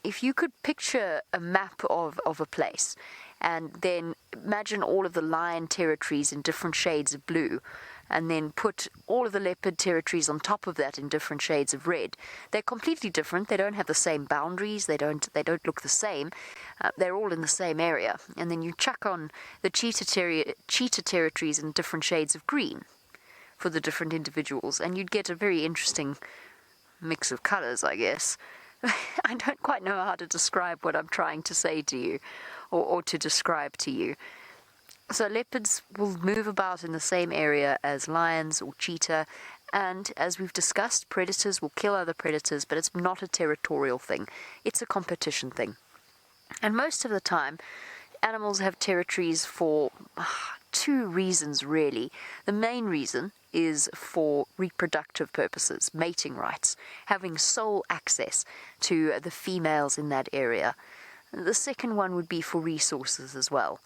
If you could picture a map of a place, and then imagine all of the lion territories in different shades of blue, and then put all of the leopard territories on top of that in different shades of red. They're completely different. They don't have the same boundaries. They don't look the same. They're all in the same area. And then you chuck on the cheetah territories in different shades of green for the different individuals, and you'd get a very interesting mix of colors, I guess. I don't quite know how to describe what I'm trying to say to you, or to describe to you. So leopards will move about in the same area as lions or cheetah, and as we've discussed, predators will kill other predators, but it's not a territorial thing. It's a competition thing. And most of the time, animals have territories for 2 reasons, really. The main reason is for reproductive purposes, mating rights, having sole access to the females in that area. The second one would be for resources as well.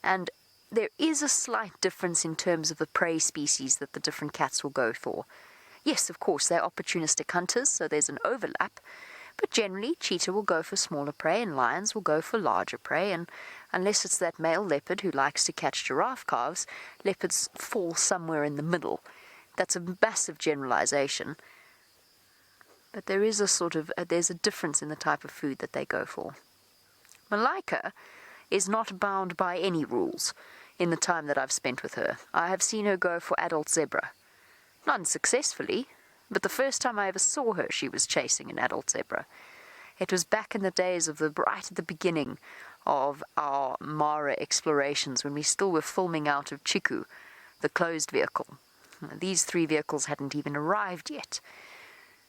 And there is a slight difference in terms of the prey species that the different cats will go for. Yes, of course, they're opportunistic hunters, so there's an overlap. But generally, cheetah will go for smaller prey and lions will go for larger prey. And unless it's that male leopard who likes to catch giraffe calves, leopards fall somewhere in the middle. That's a massive generalization. But there is there's a difference in the type of food that they go for. Malika is not bound by any rules in the time that I've spent with her. I have seen her go for adult zebra. Not unsuccessfully, but the first time I ever saw her, she was chasing an adult zebra. It was back in the days of right at the beginning of our Mara explorations, when we still were filming out of Chiku, the closed vehicle. These 3 vehicles hadn't even arrived yet.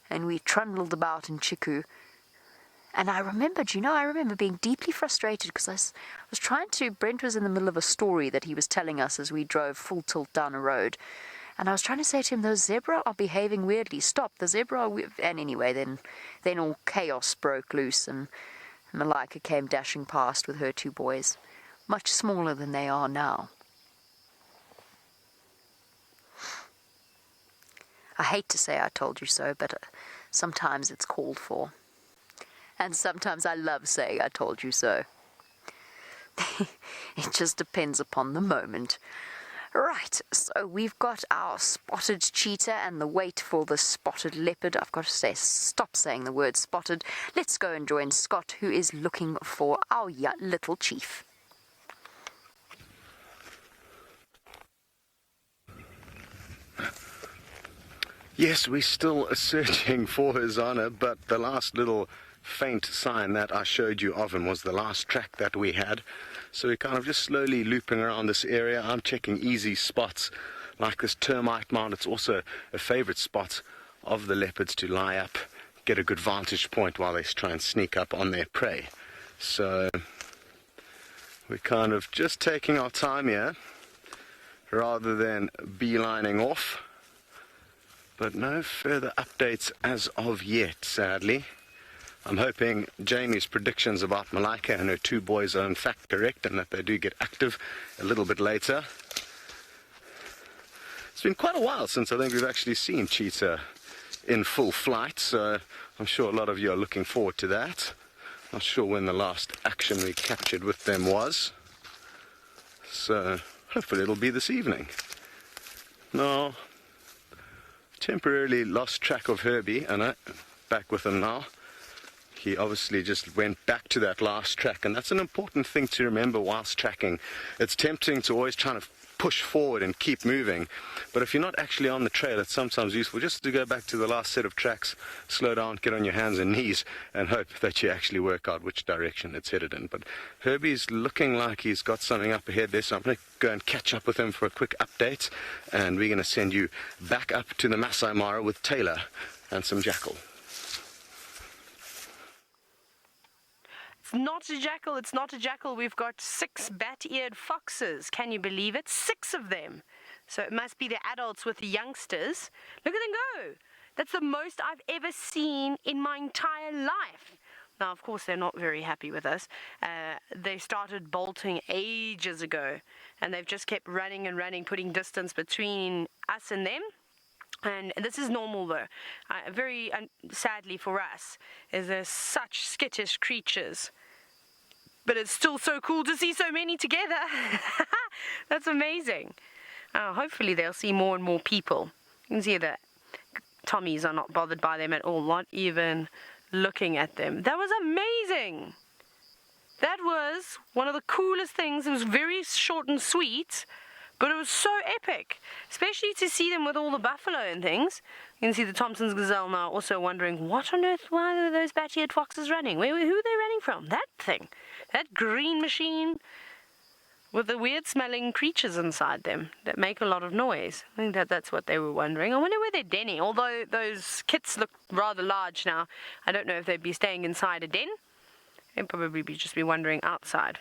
And we trundled about in Chiku. And I remember being deeply frustrated because I was trying to, Brent was in the middle of a story that he was telling us as we drove full tilt down a road. And I was trying to say to him, those zebra are behaving weirdly. Stop, the zebra are weird. And anyway, then all chaos broke loose and Malika came dashing past with her 2 boys, much smaller than they are now. I hate to say I told you so, but sometimes it's called for. And sometimes I love saying I told you so. It just depends upon the moment. Right, so we've got our spotted cheetah and the wait for the spotted leopard. I've got to stop saying the word spotted. Let's go and join Scott, who is looking for our little chief. Yes, we're still searching for hosanna, but the last little faint sign that I showed you of him was the last track that we had. So we're kind of just slowly looping around this area. I'm checking easy spots like this termite mound. It's also a favorite spot of the leopards to lie up, get a good vantage point while they try and sneak up on their prey. So we're kind of just taking our time here rather than beelining off. But no further updates as of yet, sadly. I'm hoping Jamie's predictions about Malika and her 2 boys are in fact correct, and that they do get active a little bit later. It's been quite a while since I think we've actually seen cheetah in full flight, so I'm sure a lot of you are looking forward to that. Not sure when the last action we captured with them was, so hopefully it'll be this evening. Now, temporarily lost track of Herbie, and I'm back with him now. He obviously just went back to that last track, and that's an important thing to remember whilst tracking. It's tempting to always try to push forward and keep moving, but if you're not actually on the trail, it's sometimes useful just to go back to the last set of tracks, slow down, get on your hands and knees, and hope that you actually work out which direction it's headed in. But Herbie's looking like he's got something up ahead there, so I'm going to go and catch up with him for a quick update, and we're going to send you back up to the Maasai Mara with Taylor and some jackal. It's not a jackal, it's not a jackal. We've got 6 bat-eared foxes. Can you believe it? 6 of them. So it must be the adults with the youngsters. Look at them go. That's the most I've ever seen in my entire life. Now, of course, they're not very happy with us. They started bolting ages ago, and they've just kept running and running, putting distance between us and them. And this is normal, though. Very sadly for us, is there's such skittish creatures. But it's still so cool to see so many together. That's amazing. Hopefully they'll see more and more people. You can see that Tommies are not bothered by them at all, not even looking at them. That was amazing. That was one of the coolest things. It was very short and sweet, but it was so epic, especially to see them with all the buffalo and things. You can see the Thompson's gazelle now also wondering, what on earth, why are those bat-eared foxes running? Who are they running from? That thing, that green machine with the weird-smelling creatures inside them that make a lot of noise. I think that's what they were wondering. I wonder where they're denning, although those kits look rather large now. I don't know if they'd be staying inside a den. They'd probably just be wandering outside.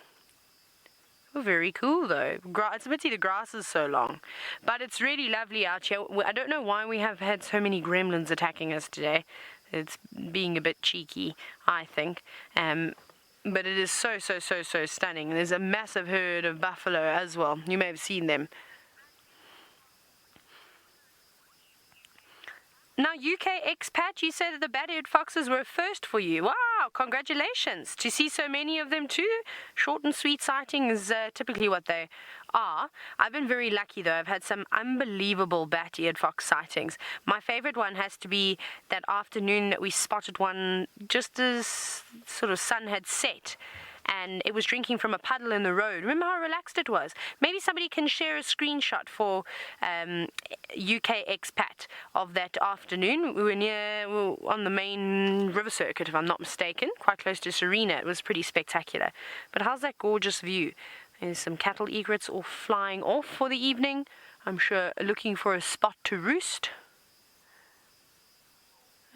Very cool though. It's a pity the grass is so long, but it's really lovely out here. I don't know why we have had so many gremlins attacking us today. It's being a bit cheeky, I think. But it is so stunning. There's a massive herd of buffalo as well. You may have seen them. Now, UK expat, you say that the bat-eared foxes were a first for you. Wow, congratulations. To see so many of them too. Short and sweet sighting is typically what they are. I've been very lucky though. I've had some unbelievable bat-eared fox sightings. My favorite one has to be that afternoon that we spotted one just as sort of sun had set. And it was drinking from a puddle in the road. Remember how relaxed it was? Maybe somebody can share a screenshot for UK expat of that afternoon. We were on the main river circuit, if I'm not mistaken, quite close to Serena. It was pretty spectacular. But how's that gorgeous view? There's some cattle egrets all flying off for the evening. I'm sure looking for a spot to roost.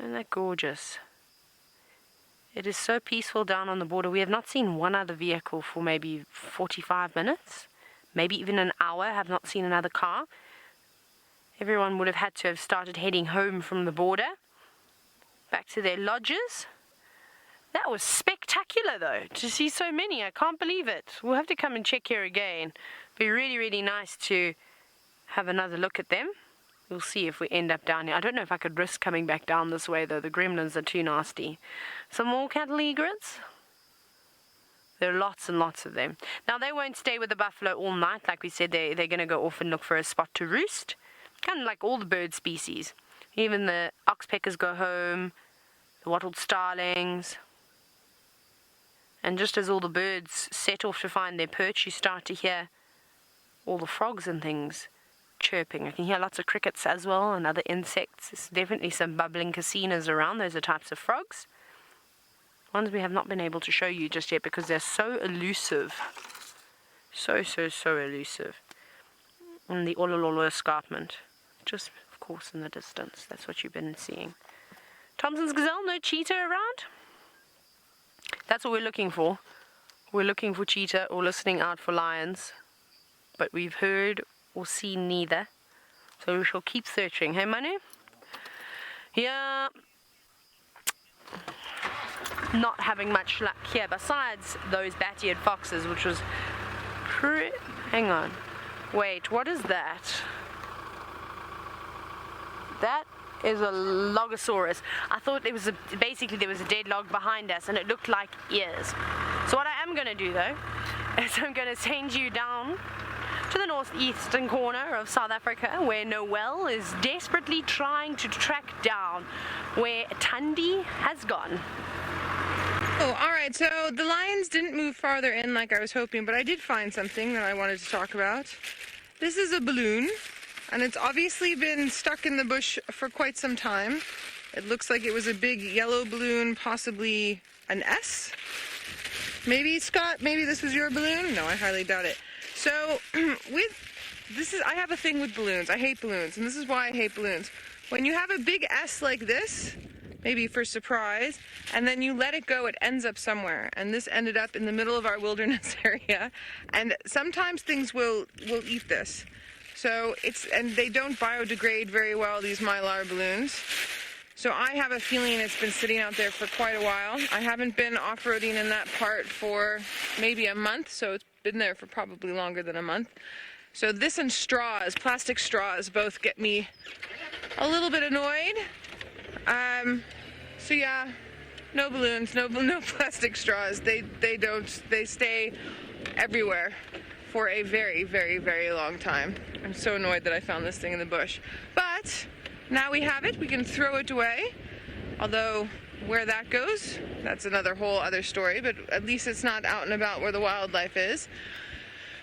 Isn't that gorgeous? It is so peaceful down on the border. We have not seen one other vehicle for maybe 45 minutes, maybe even an hour. I have not seen another car. Everyone would have had to have started heading home from the border, back to their lodges. That was spectacular, though, to see so many. I can't believe it. We'll have to come and check here again. It'd be really, really nice to have another look at them. We'll see if we end up down here. I don't know if I could risk coming back down this way, though. The gremlins are too nasty. Some more cattle egrets. There are lots and lots of them. Now, they won't stay with the buffalo all night. Like we said, they're going to go off and look for a spot to roost. Kind of like all the bird species. Even the oxpeckers go home, the wattled starlings. And just as all the birds set off to find their perch, you start to hear all the frogs and things chirping. I can hear lots of crickets as well and other insects. There's definitely some bubbling cassinas around. Those are types of frogs. Ones we have not been able to show you just yet because they're so elusive. So, so, so elusive. And the Olololo escarpment. Just, of course, in the distance. That's what you've been seeing. Thompson's gazelle, no cheetah around? That's what we're looking for. We're looking for cheetah or listening out for lions. But we've heard or seen neither. So we shall keep searching. Hey, Manu? Yeah. Not having much luck here. Besides those bat-eared foxes, which was... Hang on. Wait, what is that? That is a Logosaurus. I thought it was basically there was a dead log behind us and it looked like ears. So what I am going to do though is I'm going to send you down to the northeastern corner of South Africa where Noel is desperately trying to track down where Tundi has gone. Oh, all right. So the lions didn't move farther in like I was hoping, but I did find something that I wanted to talk about. This is a balloon. And it's obviously been stuck in the bush for quite some time. It looks like it was a big yellow balloon, possibly an S. Maybe, Scott, maybe this was your balloon? No, I highly doubt it. So, I have a thing with balloons. I hate balloons, and this is why I hate balloons. When you have a big S like this, maybe for surprise, and then you let it go, it ends up somewhere. And this ended up in the middle of our wilderness area. And sometimes things will eat this. So and they don't biodegrade very well, these mylar balloons. So I have a feeling it's been sitting out there for quite a while. I haven't been off-roading in that part for maybe a month, so it's been there for probably longer than a month. So this and straws, plastic straws, both get me a little bit annoyed. So yeah, no balloons, no plastic straws. They stay everywhere for a very, very, very long time. I'm so annoyed that I found this thing in the bush. But now we have it, we can throw it away. Although where that goes, that's another whole other story, but at least it's not out and about where the wildlife is.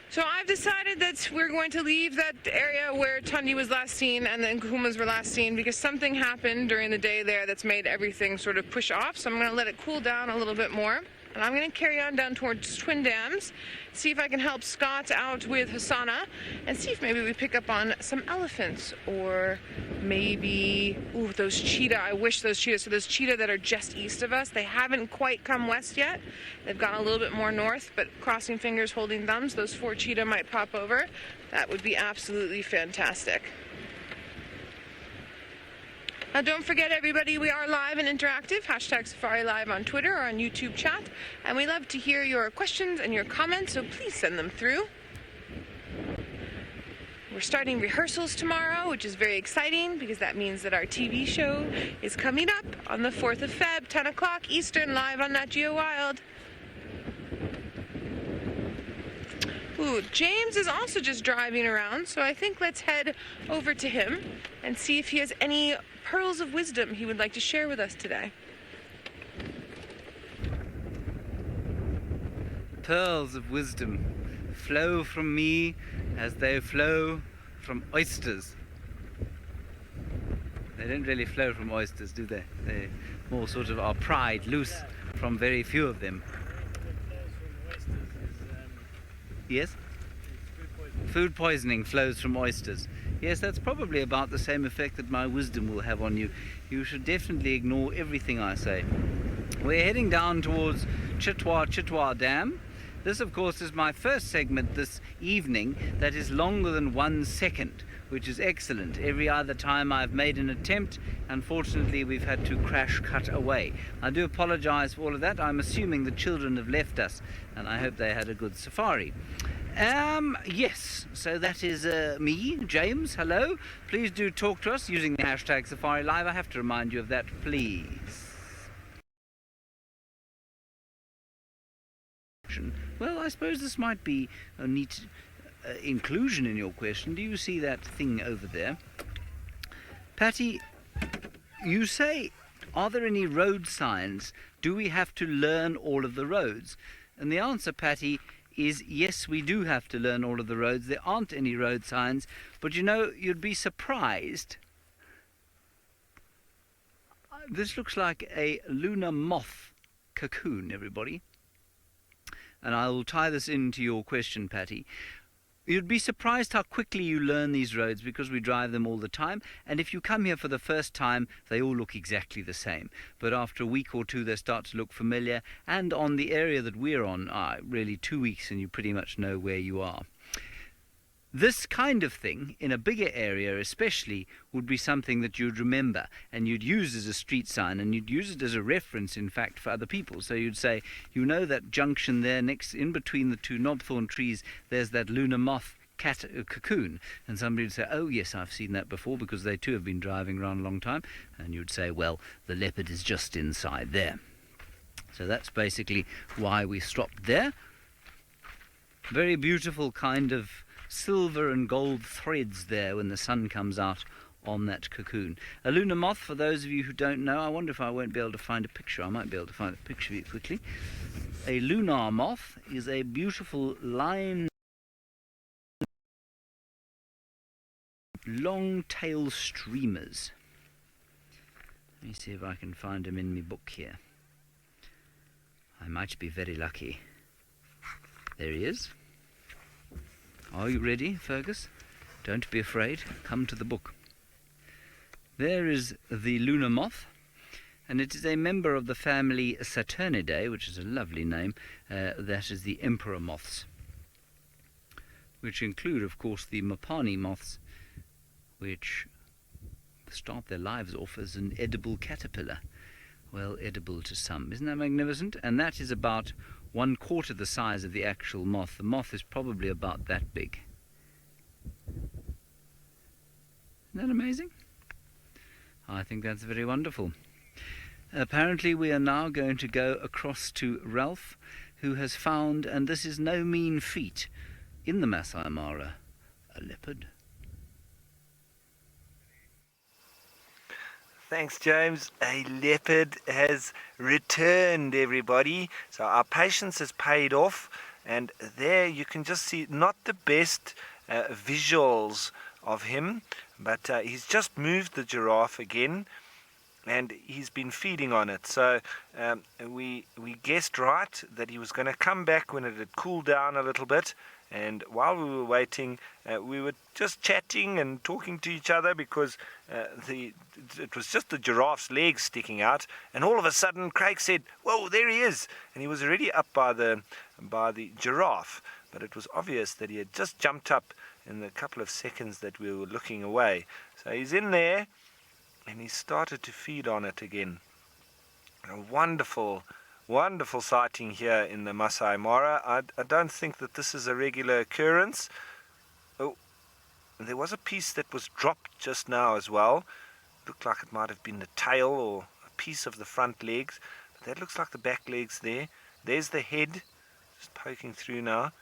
So I've decided that we're going to leave that area where Tundi was last seen and the Nkuhumas were last seen because something happened during the day there that's made everything sort of push off. So I'm going to let it cool down a little bit more. And I'm going to carry on down towards Twin Dams, see if I can help Scott out with Hosanna, and see if maybe we pick up on some elephants, or maybe, ooh, those cheetah. I wish those cheetah, so those cheetah that are just east of us, they haven't quite come west yet. They've gone a little bit more north, but crossing fingers, holding thumbs, those 4 cheetah might pop over. That would be absolutely fantastic. Now don't forget, everybody, we are live and interactive, #Safari Live on Twitter or on YouTube chat, and we love to hear your questions and your comments, so please send them through. We're starting rehearsals tomorrow, which is very exciting because that means that our TV show is coming up on the 4th of Feb, 10 o'clock Eastern, live on Nat Geo Wild. Ooh, James is also just driving around, so I think let's head over to him and see if he has any pearls of wisdom he would like to share with us today. Pearls of wisdom flow from me as they flow from oysters. They don't really flow from oysters, do they? They more sort of are pried loose from very few of them. Yes? Food poisoning flows from oysters. Yes, that's probably about the same effect that my wisdom will have on you. You should definitely ignore everything I say. We're heading down towards Chitwa Dam. This, of course, is my first segment this evening that is longer than 1 second, which is excellent. Every other time I've made an attempt, unfortunately, we've had to crash cut away. I do apologize for all of that. I'm assuming the children have left us, and I hope they had a good safari. Yes, so that is me, James. Hello. Please do talk to us using the #Safari Live. I have to remind you of that, please. Well, I suppose this might be a neat inclusion in your question. Do you see that thing over there? Patty, you say, are there any road signs? Do we have to learn all of the roads? And the answer, Patty, is yes, we do have to learn all of the roads. There aren't any road signs, but you know, you'd be surprised. This looks like a lunar moth cocoon, everybody. and I will tie this into your question, Patty. You'd be surprised how quickly you learn these roads because we drive them all the time. And if you come here for the first time, they all look exactly the same. But after a week or two, they start to look familiar. And on the area that we're on, really 2 weeks and you pretty much know where you are. This kind of thing, in a bigger area especially, would be something that you'd remember and you'd use as a street sign, and you'd use it as a reference, in fact, for other people. So you'd say, you know that junction there, next in between the two knobthorn trees, there's that lunar moth cocoon. And somebody would say, oh yes, I've seen that before, because they too have been driving around a long time. And you'd say, well, the leopard is just inside there. So that's basically why we stopped there. Very beautiful kind of silver and gold threads there when the sun comes out on that cocoon. A lunar moth, for those of you who don't know, I wonder if I won't be able to find a picture. I might be able to find a picture of it quickly. A lunar moth is a beautiful line, long tail streamers. Let me see if I can find them in my book here. I might be very lucky. There he is. Are you ready, Fergus? Don't be afraid. Come to the book. There is the lunar moth, and it is a member of the family Saturnidae, which is a lovely name. That is the emperor moths, which include, of course, the Mapani moths, which start their lives off as an edible caterpillar. Well, edible to some. Isn't that magnificent? And that is about 1/4 the size of the actual moth. The moth is probably about that big. Isn't that amazing? I think that's very wonderful. Apparently we are now going to go across to Ralph, who has found, and this is no mean feat, in the Maasai Mara, a leopard. Thanks, James. A leopard has returned, everybody. So our patience has paid off. And there you can just see not the best visuals of him, but he's just moved the giraffe again, and he's been feeding on it. So we guessed right that he was going to come back when it had cooled down a little bit. And while we were waiting, we were just chatting and talking to each other, because it was just the giraffe's legs sticking out. And all of a sudden, Craig said, "Whoa, there he is!" And he was already up by the giraffe. But it was obvious that he had just jumped up in the couple of seconds that we were looking away. So he's in there, and he started to feed on it again. A wonderful sighting here in the Maasai Mara. I don't think that this is a regular occurrence. Oh, there was a piece that was dropped just now as well. Looked like it might have been the tail or a piece of the front legs. But that looks like the back legs there. There's the head, just poking through now.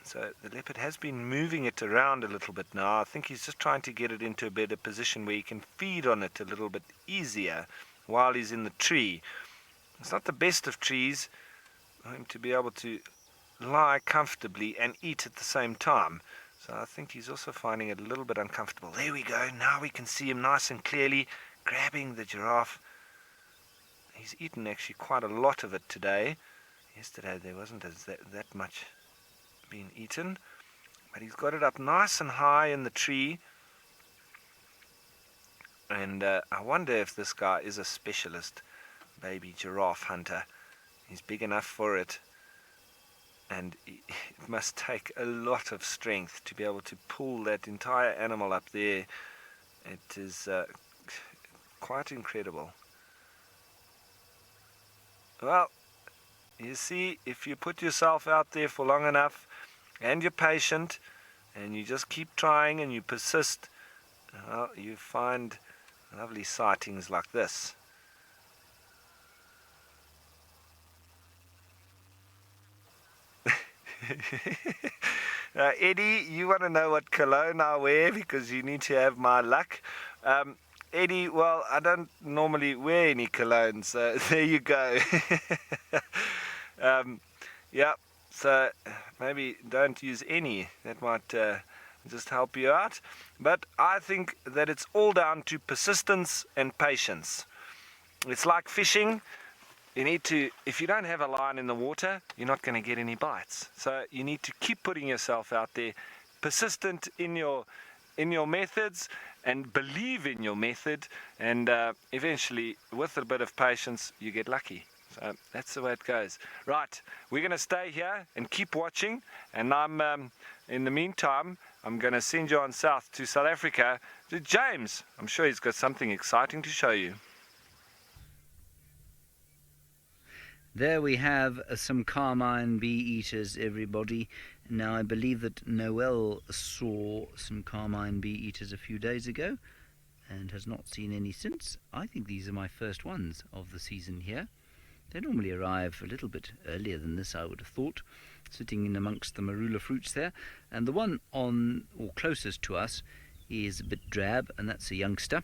So the leopard has been moving it around a little bit now. I think he's just trying to get it into a better position where he can feed on it a little bit easier while he's in the tree. It's not the best of trees for him to be able to lie comfortably and eat at the same time. So I think he's also finding it a little bit uncomfortable. There we go. Now we can see him nice and clearly grabbing the giraffe. He's eaten actually quite a lot of it today. Yesterday there wasn't that much being eaten. But he's got it up nice and high in the tree. And I wonder if this guy is a specialist baby giraffe hunter. He's big enough for it, and it must take a lot of strength to be able to pull that entire animal up there. It is quite incredible. Well, you see, if you put yourself out there for long enough and you're patient and you just keep trying and you persist, well, you find lovely sightings like this. Eddie, you want to know what cologne I wear because you need to have my luck. Eddie, well, I don't normally wear any cologne, so there you go. Yeah, so maybe don't use any. That might just help you out. But I think that it's all down to persistence and patience. It's like fishing. if you don't have a line in the water, you're not going to get any bites. So you need to keep putting yourself out there, persistent in your methods, and believe in your method, and eventually, with a bit of patience, you get lucky. So that's the way it goes. Right, we're going to stay here and keep watching, and in the meantime, I'm going to send you on south to South Africa to James. I'm sure he's got something exciting to show you. There we have some carmine bee-eaters, everybody. Now, I believe that Noel saw some carmine bee-eaters a few days ago and has not seen any since. I think these are my first ones of the season here. They normally arrive a little bit earlier than this, I would have thought, sitting in amongst the marula fruits there. And the one on, or closest to us, is a bit drab, and that's a youngster.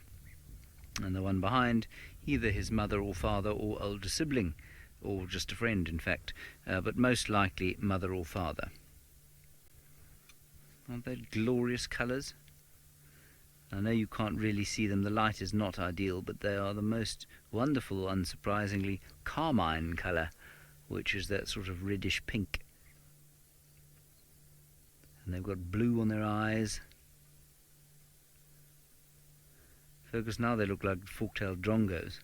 And the one behind, either his mother or father or older sibling, or just a friend, in fact, but most likely mother or father. Aren't they glorious colours? I know you can't really see them, the light is not ideal, but they are the most wonderful, unsurprisingly, carmine colour, which is that sort of reddish pink. And they've got blue on their eyes. Focus now, they look like fork-tailed drongos.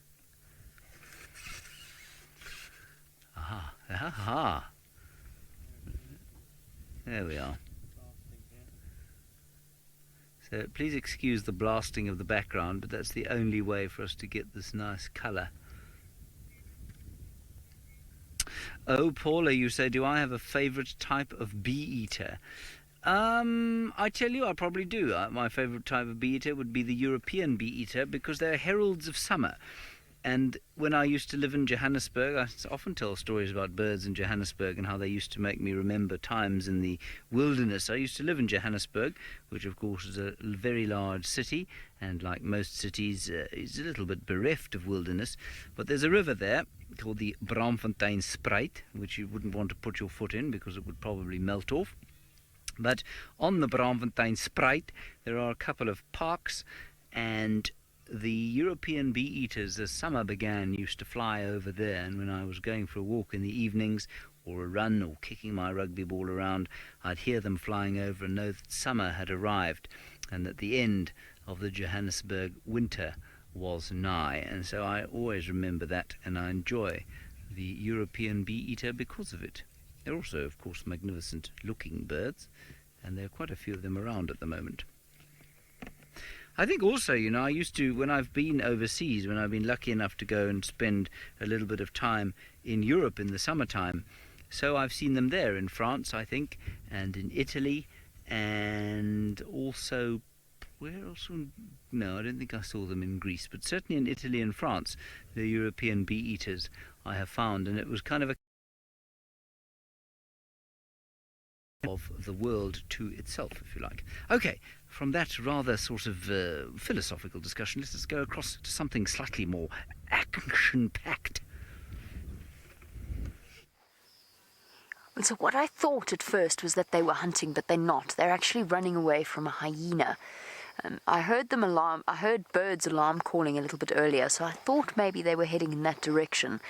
Aha, aha. There we are. So please excuse the blasting of the background, but that's the only way for us to get this nice colour. Oh, Paula, you say, do I have a favourite type of bee-eater? I tell you, I probably do. My favourite type of bee-eater would be the European bee-eater, because they're heralds of summer. And when I used to live in Johannesburg, I often tell stories about birds in Johannesburg and how they used to make me remember times in the wilderness. I used to live in Johannesburg, which of course is a very large city, and like most cities, is a little bit bereft of wilderness. But there's a river there called the Braamfonteinspruit, which you wouldn't want to put your foot in because it would probably melt off. But on the Braamfonteinspruit, there are a couple of parks, and the European bee-eaters, as summer began, used to fly over there, and when I was going for a walk in the evenings, or a run, or kicking my rugby ball around, I'd hear them flying over and know that summer had arrived, and that the end of the Johannesburg winter was nigh. And so I always remember that, and I enjoy the European bee-eater because of it. They're also, of course, magnificent-looking birds, and there are quite a few of them around at the moment. I think also, you know, I used to, when I've been overseas, when I've been lucky enough to go and spend a little bit of time in Europe in the summertime, so I've seen them there in France, I think, and in Italy, and also, where else? No, I don't think I saw them in Greece, but certainly in Italy and France, the European bee-eaters I have found, and it was kind of a of the world to itself, if you like. Okay, from that rather sort of philosophical discussion, let's go across to something slightly more action-packed. And so what I thought at first was that they were hunting, but they're not. They're actually running away from a hyena. I heard birds alarm calling a little bit earlier, so I thought maybe they were heading in that direction.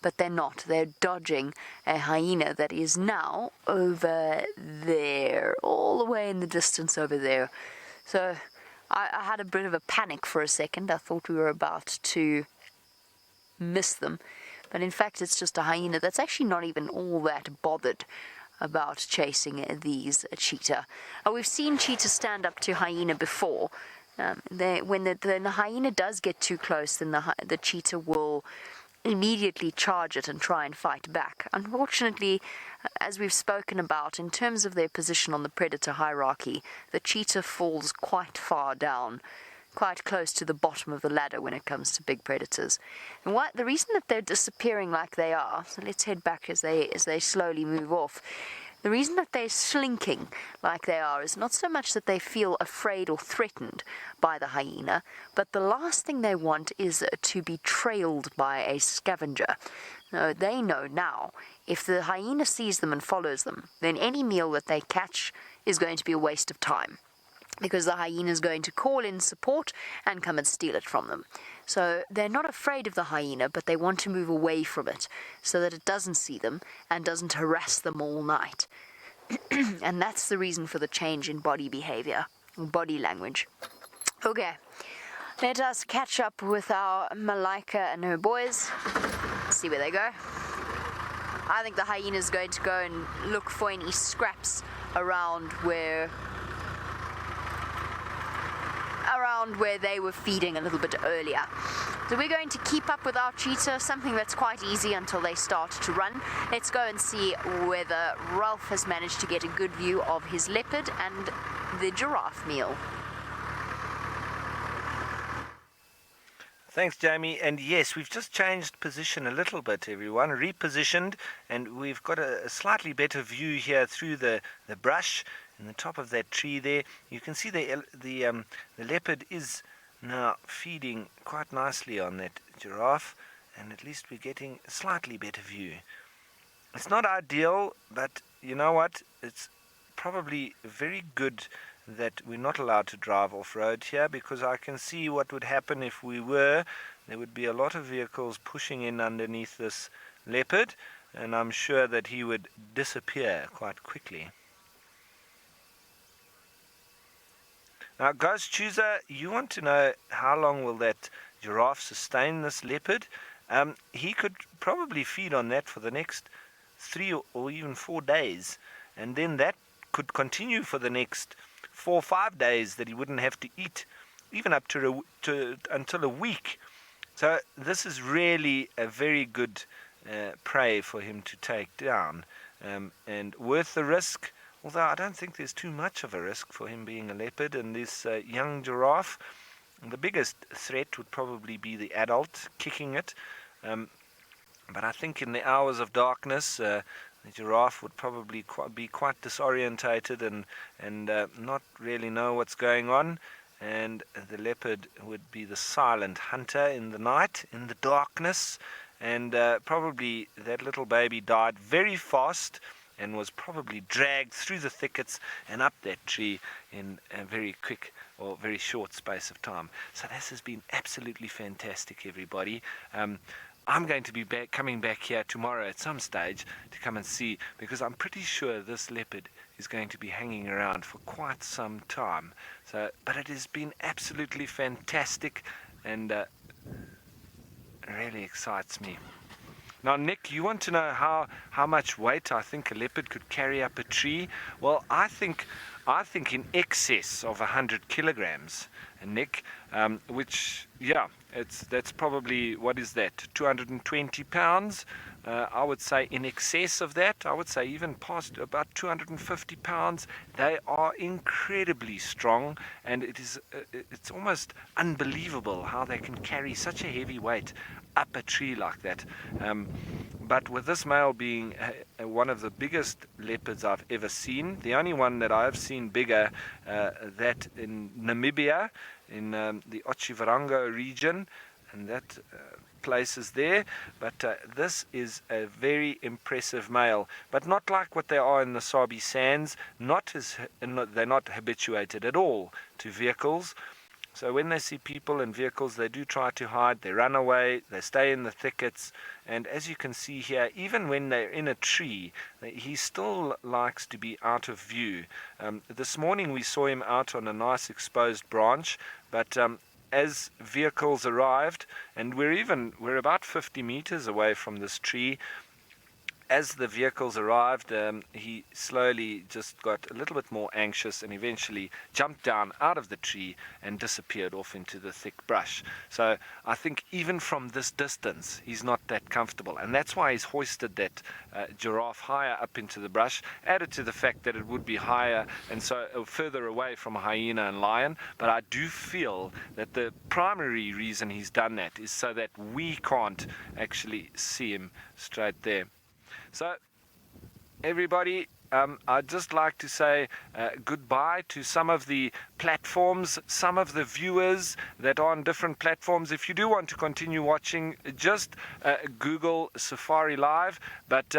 But they're not. They're dodging a hyena that is now over there, all the way in the distance over there. So I had a bit of a panic for a second. I thought we were about to miss them. But in fact, it's just a hyena that's actually not even all that bothered about chasing these cheetah. We've seen cheetah stand up to hyena before. When the hyena does get too close, then the cheetah will immediately charge it and try and fight back. Unfortunately, as we've spoken about, in terms of their position on the predator hierarchy, the cheetah falls quite far down, quite close to the bottom of the ladder when it comes to big predators. And the reason that they're disappearing like they are, so let's head back as they slowly move off. The reason that they're slinking like they are is not so much that they feel afraid or threatened by the hyena, but the last thing they want is to be trailed by a scavenger. No, they know now, if the hyena sees them and follows them, then any meal that they catch is going to be a waste of time. because the hyena is going to call in support and come and steal it from them. So they're not afraid of the hyena, but they want to move away from it so that it doesn't see them and doesn't harass them all night. And that's the reason for the change in body behavior, body language. Okay, let us catch up with our Malika and her boys. See where they go. I think the hyena is going to go and look for any scraps around where they were feeding a little bit earlier. So we're going to keep up with our cheetah, something that's quite easy until they start to run. Let's go and see whether Ralph has managed to get a good view of his leopard and the giraffe meal. Thanks, Jamie. And yes, we've just changed position a little bit, everyone, repositioned, and we've got a slightly better view here through the brush in the top of that tree there. You can see the leopard is now feeding quite nicely on that giraffe, and at least we're getting a slightly better view. It's not ideal, but you know what? It's probably very good that we're not allowed to drive off-road here, because I can see what would happen if we were. There would be a lot of vehicles pushing in underneath this leopard, and I'm sure that he would disappear quite quickly. Now, Ghost Chooser, you want to know how long will that giraffe sustain this leopard? He could probably feed on that for the next 3 or even 4 days, and then that could continue for the next 4 or 5 days, that he wouldn't have to eat, even up to until a week. So this is really a very good prey for him to take down, and worth the risk. Although I don't think there's too much of a risk for him being a leopard and this young giraffe. The biggest threat would probably be the adult kicking it. But I think in the hours of darkness, the giraffe would probably be quite disorientated and not really know what's going on. And the leopard would be the silent hunter in the night, in the darkness. And probably that little baby died very fast and was probably dragged through the thickets and up that tree in a very quick or very short space of time. So this has been absolutely fantastic, everybody. I'm going to be coming back here tomorrow at some stage to come and see, because I'm pretty sure this leopard is going to be hanging around for quite some time. But it has been absolutely fantastic, and really excites me. Now, Nick, you want to know how much weight I think a leopard could carry up a tree? Well, I think in excess of 100 kilograms, Nick, which, yeah, that's probably, what is that, 220 pounds? I would say in excess of that. I would say even past about 250 pounds. They are incredibly strong, and it's almost unbelievable how they can carry such a heavy weight up a tree like that. But with this male being one of the biggest leopards I've ever seen, the only one that I've seen bigger, that in Namibia, in the Otjiwarongo region, and that place is there. But this is a very impressive male, but not like what they are in the Sabi Sands. They're not habituated at all to vehicles. So when they see people and vehicles, they do try to hide, they run away, they stay in the thickets. And as you can see here, even when they're in a tree, he still likes to be out of view. This morning we saw him out on a nice exposed branch, but as vehicles arrived, and we're about 50 meters away from this tree, as the vehicles arrived, he slowly just got a little bit more anxious and eventually jumped down out of the tree and disappeared off into the thick brush. So I think even from this distance, he's not that comfortable. And that's why he's hoisted that giraffe higher up into the brush, added to the fact that it would be higher and so further away from a hyena and lion. But I do feel that the primary reason he's done that is so that we can't actually see him straight there. So, everybody, I'd just like to say goodbye to some of the platforms, some of the viewers that are on different platforms. If you do want to continue watching, just Google Safari Live. But